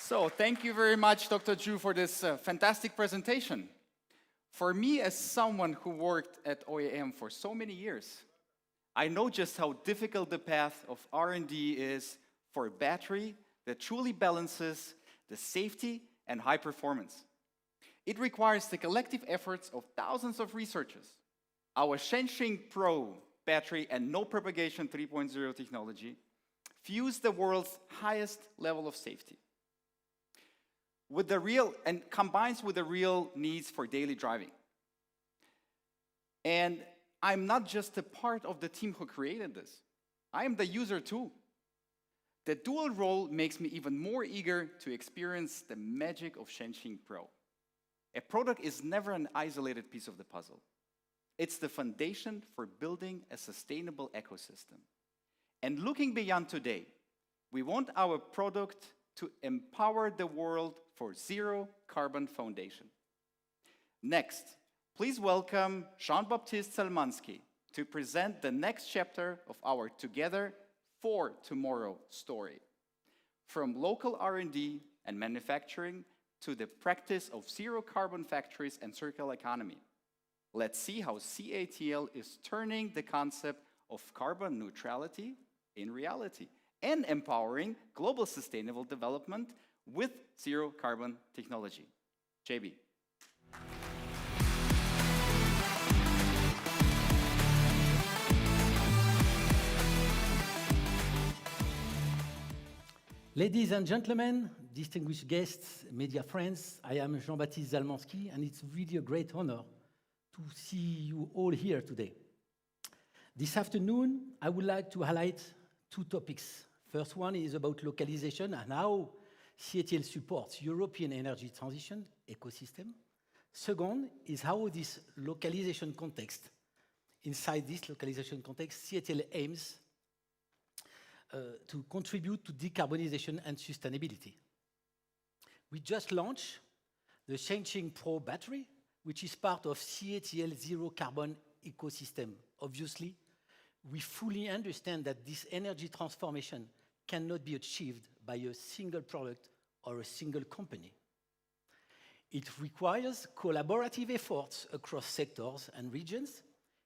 So thank you very much, Dr. Zhu, for this fantastic presentation. For me, as someone who worked at OEM for so many years, I know just how difficult the path of R&D is for a battery that truly balances the safety and high performance. It requires the collective efforts of thousands of researchers. Our Shenxing Pro battery and no propagation 3.0 technology fuse the world's highest level of safety with the real and combines with the real needs for daily driving. And I'm not just a part of the team who created this. I am the user too. The dual role makes me even more eager to experience the magic of Shenxing Pro. A product is never an isolated piece of the puzzle. It's the foundation for building a sustainable ecosystem. And looking beyond today, we want our product to empower the world for zero carbon foundation. Next, please welcome Jean-Baptiste Salmansky to present the next chapter of our Together for Tomorrow story. From local R&D and manufacturing to the practice of zero carbon factories and circular economy. Let's see how CATL is turning the concept of carbon neutrality in reality and empowering global sustainable development with zero carbon technology. JB.
Ladies and gentlemen, distinguished guests, media friends, I am Jean-Baptiste Zalmansky, and it's really a great honor to see you all here today. This afternoon, I would like to highlight two topics. First one is about localization and how CATL supports European energy transition ecosystem. Second is how this localization context, inside this localization context, CATL aims to contribute to decarbonization and sustainability. We just launched the Shenxing Pro battery, which is part of CATL zero carbon ecosystem. Obviously, we fully understand that this energy transformation cannot be achieved by a single product or a single company. It requires collaborative efforts across sectors and regions,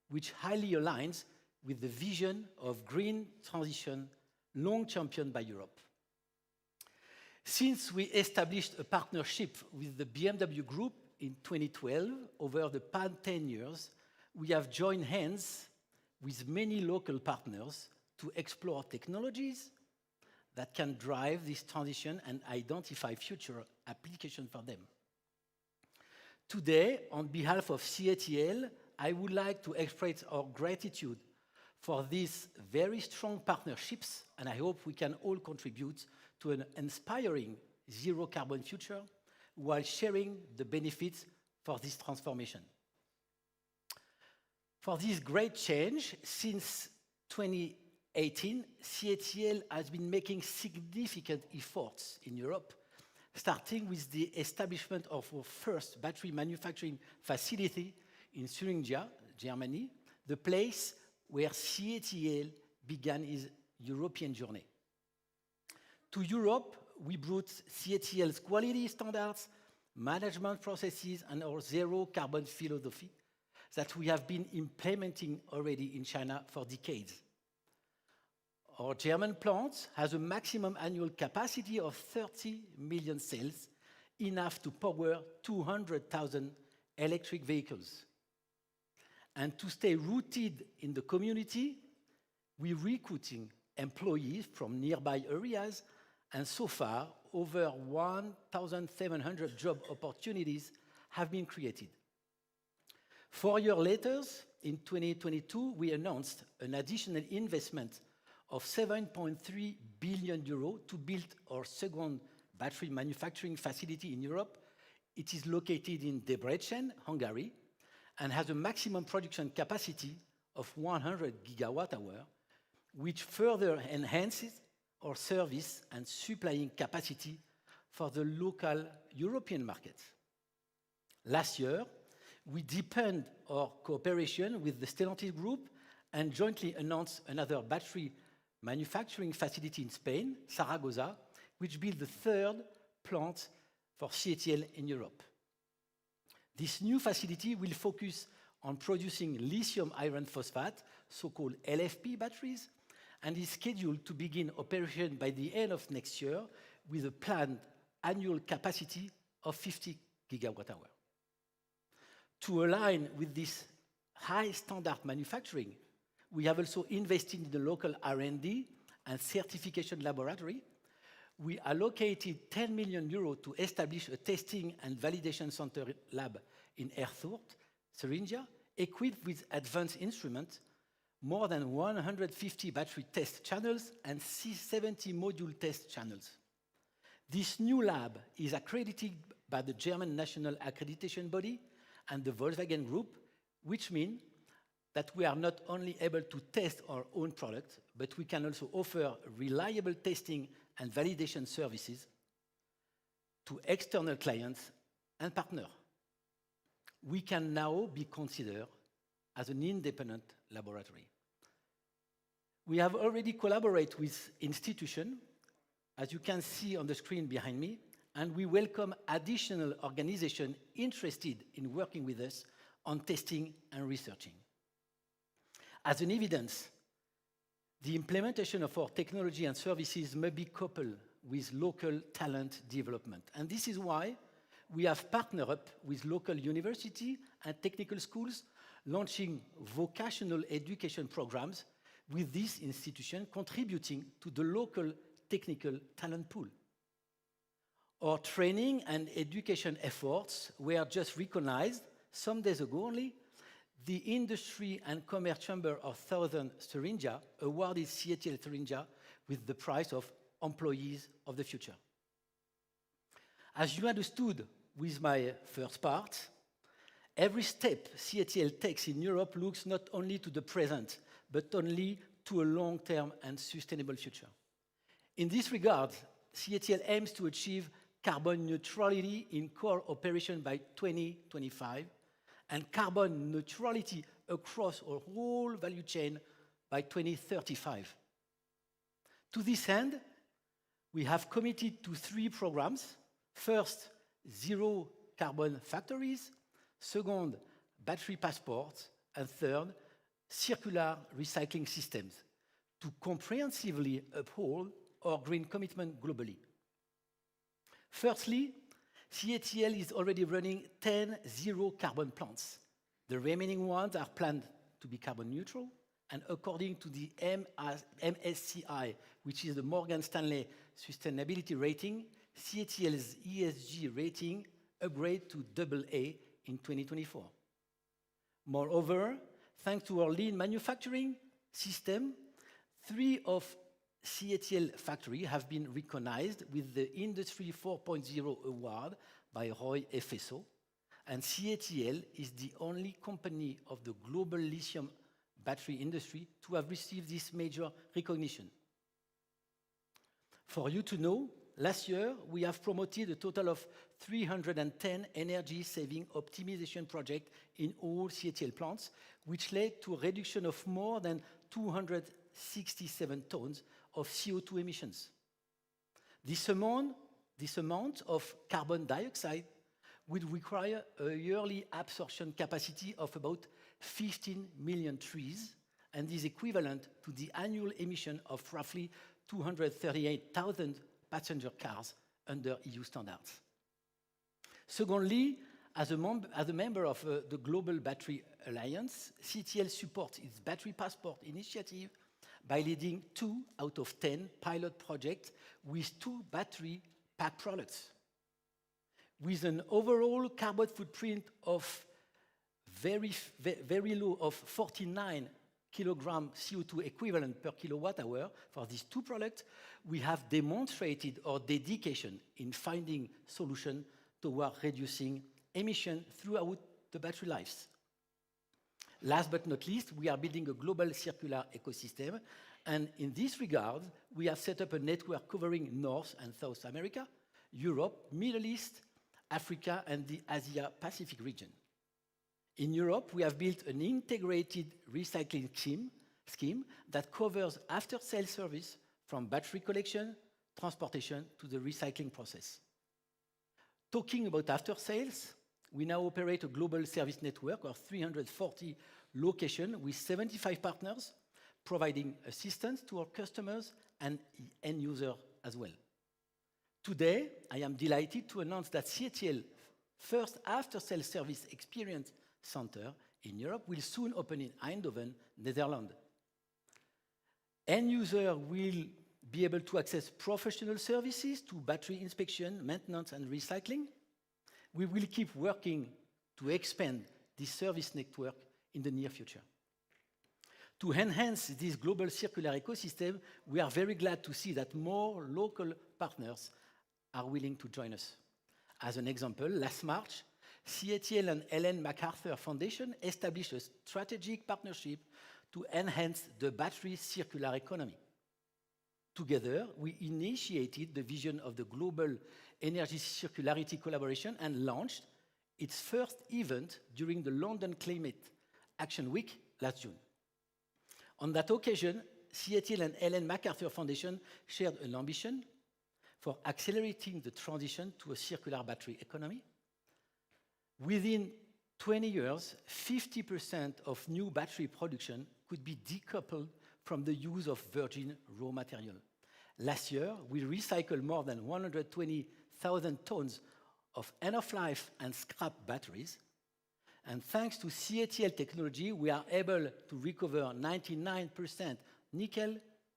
which highly aligns with the vision of green transition long championed by Europe. Since we established a partnership with the BMW Group in 2012, over the past 10 years, we have joined hands with many local partners to explore technologies that can drive this transition and identify future applications for them. Today, on behalf of CATL, I would like to express our gratitude for these very strong partnerships, and I hope we can all contribute to an inspiring zero carbon future while sharing the benefits for this transformation. For this great change, since 2018, CATL has been making significant efforts in Europe, starting with the establishment of our first battery manufacturing facility in Thuringia, Germany, the place where CATL began its European journey. To Europe, we brought CATL's quality standards management processes, and our zero carbon philosophy that we have been implementing already in China for decades. Our German plant has a maximum annual capacity of 30 million cells, enough to power 200,000 electric vehicles. And to stay rooted in the community, we're recruiting employees from nearby areas, and so far, over 1,700 job opportunities have been created. 4 years later, in 2022, we announced an additional investment of 7.3 billion euros to build our second battery manufacturing facility in Europe. It is located in Debrecen, Hungary, and has a maximum production capacity of 100 gigawatt-hour, which further enhances our service and supplying capacity for the local European market. Last year, we deepened our cooperation with the Stellantis Group and jointly announced another battery manufacturing facility in Spain, Zaragoza, which built the third plant for CATL in Europe. This new facility will focus on producing lithium iron phosphate, so-called LFP batteries, and is scheduled to begin operation by the end of next year with a planned annual capacity of 50 gigawatt-hour. To align with this high standard manufacturing, we have also invested in the local R&D and certification laboratory. We allocated 10 million euros to establish a testing and validation center lab in Erfurt, Thuringia, equipped with advanced instruments, more than 150 battery test channels, and 70 module test channels. This new lab is accredited by the German National Accreditation Body and the Volkswagen Group, which means that we are not only able to test our own product, but we can also offer reliable testing and validation services to external clients and partners. We can now be considered as an independent laboratory. We have already collaborated with institutions, as you can see on the screen behind me, and we welcome additional organizations interested in working with us on testing and researching. As an evidence, the implementation of our technology and services may be coupled with local talent development. And this is why we have partnered up with local universities and technical schools, launching vocational education programs with this institution contributing to the local technical talent pool. Our training and education efforts were just recognized some days ago only. The Industry and Commerce Chamber of Southern Thuringia awarded CATL Thuringia with the prize of Employees of the Future. As you understood with my first part, every step CATL takes in Europe looks not only to the present, but only to a long-term and sustainable future. In this regard, CATL aims to achieve carbon neutrality in core operation by 2025 and carbon neutrality across our whole value chain by 2035. To this end, we have committed to 3 programs. First, zero carbon factories. Second, battery passports. And third, circular recycling systems to comprehensively uphold our green commitment globally. Firstly, CATL is already running 10 zero-carbon plants. The remaining ones are planned to be carbon neutral, and according to the MSCI, which is the Morgan Stanley Sustainability Rating, CATL's ESG rating upgrade to AA in 2024. Moreover, thanks to our lean manufacturing system, 3 of CATL factories have been recognized with the Industry 4.0 award by Roy Efeso, and CATL is the only company of the global lithium battery industry to have received this major recognition. For you to know, last year we have promoted a total of 310 energy-saving optimization projects in all CATL plants, which led to a reduction of more than 267 tons of CO2 emissions. This amount of carbon dioxide would require a yearly absorption capacity of about 15 million trees and is equivalent to the annual emission of roughly 238,000 passenger cars under EU standards. Secondly, as a member of the Global Battery Alliance, CATL supports its Battery Passport initiative by leading 2 out of 10 pilot projects with 2 battery pack products. With an overall carbon footprint of very low of 49 kilogram CO2 equivalent per kilowatt hour for these 2 products, we have demonstrated our dedication in finding solutions toward reducing emissions throughout the battery lives. Last but not least, we are building a global circular ecosystem, and in this regard, we have set up a network covering North and South America, Europe, Middle East, Africa, and the Asia-Pacific region. In Europe, we have built an integrated recycling scheme that covers after-sales service from battery collection, transportation to the recycling process. Talking about after-sales, we now operate a global service network of 340 locations with 75 partners, providing assistance to our customers and end users as well. Today, I am delighted to announce that CATL first after-sales service experience center in Europe will soon open in Eindhoven, Netherlands. End users will be able to access professional services to battery inspection, maintenance, and recycling. We will keep working to expand this service network in the near future. To enhance this global circular ecosystem, we are very glad to see that more local partners are willing to join us. As an example, last March, CATL and Ellen MacArthur Foundation established a strategic partnership to enhance the battery circular economy. Together, we initiated the vision of the Global Energy Circularity Collaboration and launched its first event during the London Climate Action Week last June. On that occasion, CATL and Ellen MacArthur Foundation shared an ambition for accelerating the transition to a circular battery economy. Within 20 years, 50% of new battery production could be decoupled from the use of virgin raw material. Last year, we recycled more than 120,000 tons of end-of-life and scrap batteries. And thanks to CATL technology, we are able to recover 99% nickel,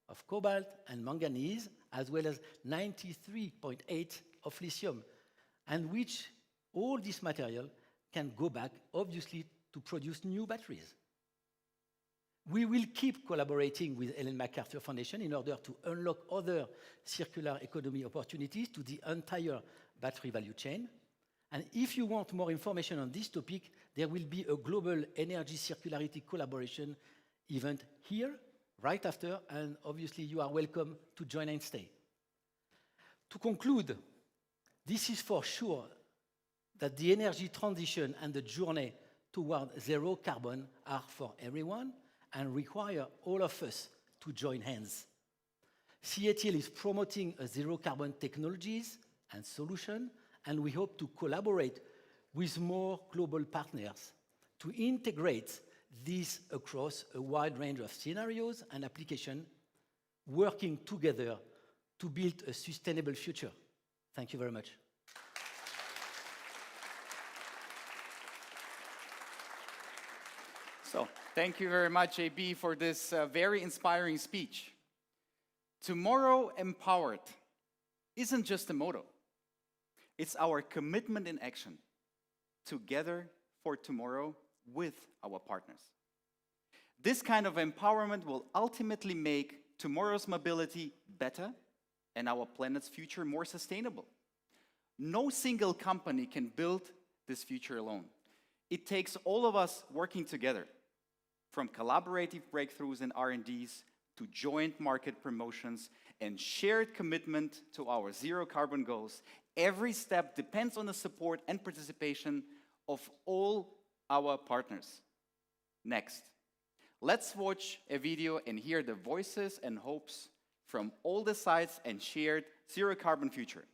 of cobalt and manganese, as well as 93.8% of lithium, and which all this material can go back, obviously, to produce new batteries. We will keep collaborating with Ellen MacArthur Foundation in order to unlock other circular economy opportunities to the entire battery value chain. And if you want more information on this topic, there will be a global energy circularity collaboration event here, right after, and obviously you are welcome to join and stay. To conclude, this is for sure that the energy transition and the journey toward zero carbon are for everyone and require all of us to join hands. CATL is promoting a zero carbon technologies and solution, and we hope to collaborate with more global partners to integrate this across a wide range of scenarios and applications, working together to build a sustainable future. Thank you very much.
So, thank you very much, JB, for this very inspiring speech. Tomorrow Empowered isn't just a motto. It's our commitment in action, together for tomorrow with our partners. This kind of empowerment will ultimately make tomorrow's mobility better and our planet's future more sustainable. No single company can build this future alone. It takes all of us working together, from collaborative breakthroughs and R&Ds to joint market promotions and shared commitment to our zero carbon goals. Every step depends on the support and participation of all our partners. Next, let's watch a video and hear the voices and hopes from all the sides and shared zero carbon future.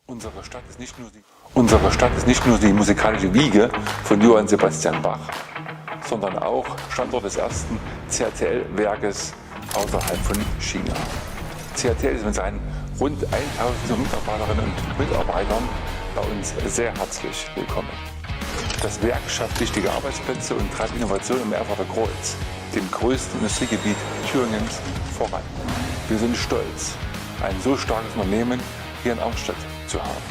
Unsere Stadt ist nicht nur die musikalische Wiege von Johann Sebastian Bach, sondern auch Standort des ersten CATL-Werkes außerhalb von China. CATL ist mit seinen rund 1000 Mitarbeiterinnen und Mitarbeitern bei uns sehr herzlich willkommen. Das Werk schafft wichtige Arbeitsplätze und treibt Innovation im Erfurter Kreuz, dem größten Industriegebiet Thüringens, voran. Wir sind stolz, ein so starkes Unternehmen hier in Arnstadt zu haben.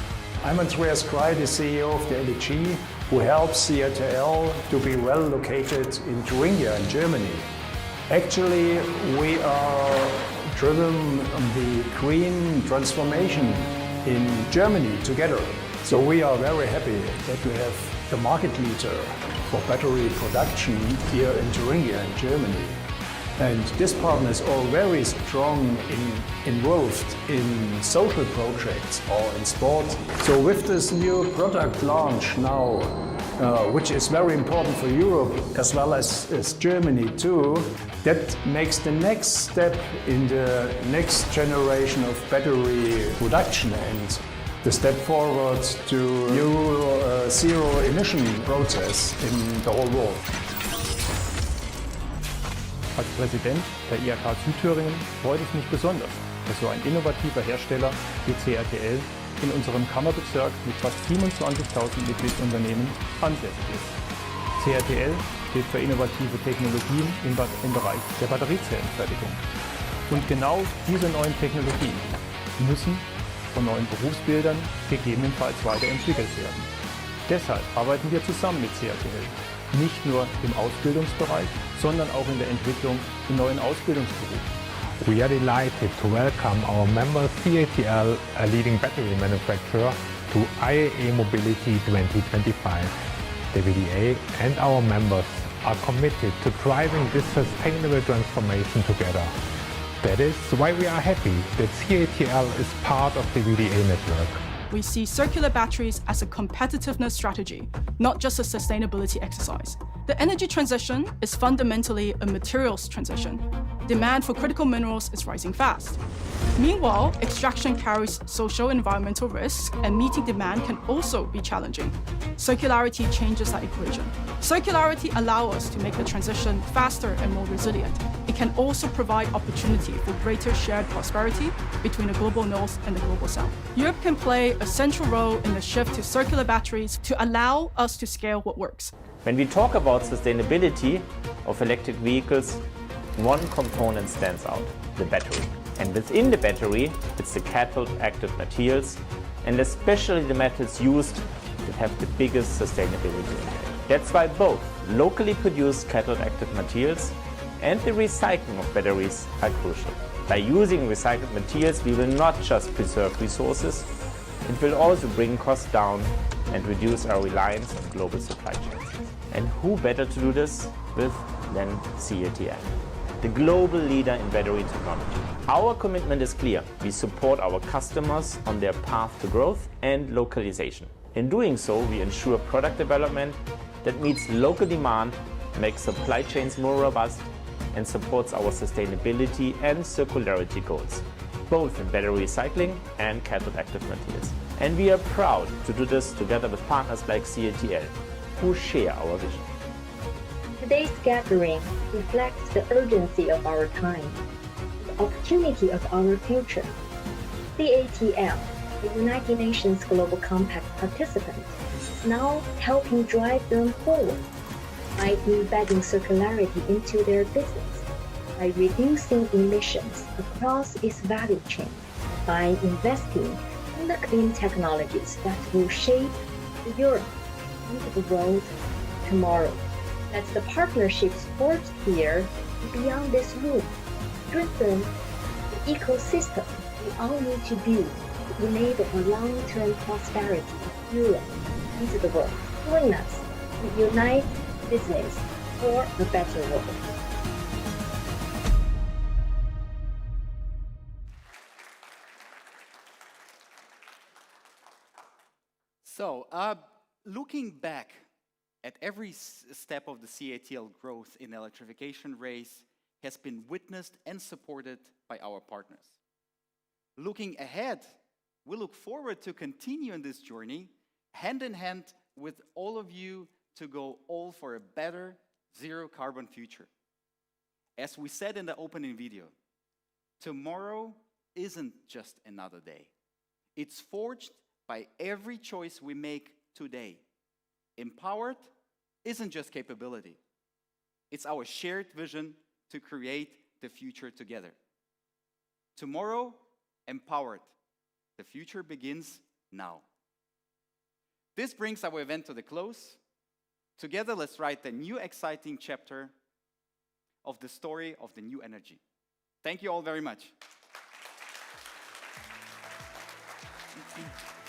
I'm Andreas Krei, the CEO of the LEG, who helps CATL to be well located in Thuringia in Germany. Actually, we are driven the green transformation in Germany together. So we are very happy that we have the market leader for battery production here in Thuringia in Germany. And this partner is all very strong involved in social projects or in sport. So with this new product launch now, which is very important for Europe as well as Germany too, that makes the next step in the next generation of battery production and the step forward to new zero emission process in the whole world.
Als Präsident der IHK Südthüringen freut es mich besonders, dass so ein innovativer Hersteller wie CATL in unserem Kammerbezirk mit fast 27.000 Mitgliedsunternehmen ansässig ist. CATL steht für innovative Technologien im Bereich der Batteriezellenfertigung. Und genau diese neuen Technologien müssen von neuen Berufsbildern gegebenenfalls weiterentwickelt werden. Deshalb arbeiten wir zusammen mit CATL. Nicht nur im Ausbildungsbereich, sondern auch in der Entwicklung in neuen Ausbildungsberufen.
We are delighted to welcome our member CATL, a leading battery manufacturer, to IAA Mobility 2025. The VDA and our members are committed to driving this sustainable transformation together. That is why we are happy that CATL is part of the VDA network.
We see circular batteries as a competitiveness strategy, not just a sustainability exercise. The energy transition is fundamentally a materials transition. Demand for critical minerals is rising fast. Meanwhile, extraction carries social and environmental risks, and meeting demand can also be challenging. Circularity changes that equation. Circularity allows us to make the transition faster and more resilient. It can also provide opportunity for greater shared prosperity between the global north and the global south. Europe can play a central role in the shift to circular batteries to allow us to scale what works.
When we talk about sustainability of electric vehicles, one component stands out, the battery. And within the battery, it's the cathode active materials, and especially the metals used that have the biggest sustainability impact. That's why both locally produced cathode active materials and the recycling of batteries are crucial. By using recycled materials, we will not just preserve resources, it will also bring costs down and reduce our reliance on global supply chains. And who better to do this with than CATL, the global leader in battery technology. Our commitment is clear. We support our customers on their path to growth and localization. In doing so, we ensure product development that meets local demand, makes supply chains more robust, and supports our sustainability and circularity goals, both in battery recycling and cathode active materials. And we are proud to do this together with partners like CATL, who share our vision.
Today's gathering reflects the urgency of our time, the opportunity of our future. CATL, the United Nations Global Compact participant, is now helping drive them forward by embedding circularity into their business, by reducing emissions across its value chain, by investing in the clean technologies that will shape Europe and the world tomorrow. That's the partnerships forged here and beyond this room, strengthen the ecosystem we all need to build to enable a long-term prosperity of Europe and the world. Join us to unite business for a better world.
So, looking back at every step of the CATL growth in electrification race has been witnessed and supported by our partners. Looking ahead, we look forward to continuing this journey hand in hand with all of you to go all for a better zero carbon future. As we said in the opening video, tomorrow isn't just another day. It's forged by every choice we make today. Empowered isn't just capability. It's our shared vision to create the future together. Tomorrow, empowered. The future begins now. This brings our event to the close. Together, let's write the new exciting chapter of the story of the new energy. Thank you all very much. Thank you.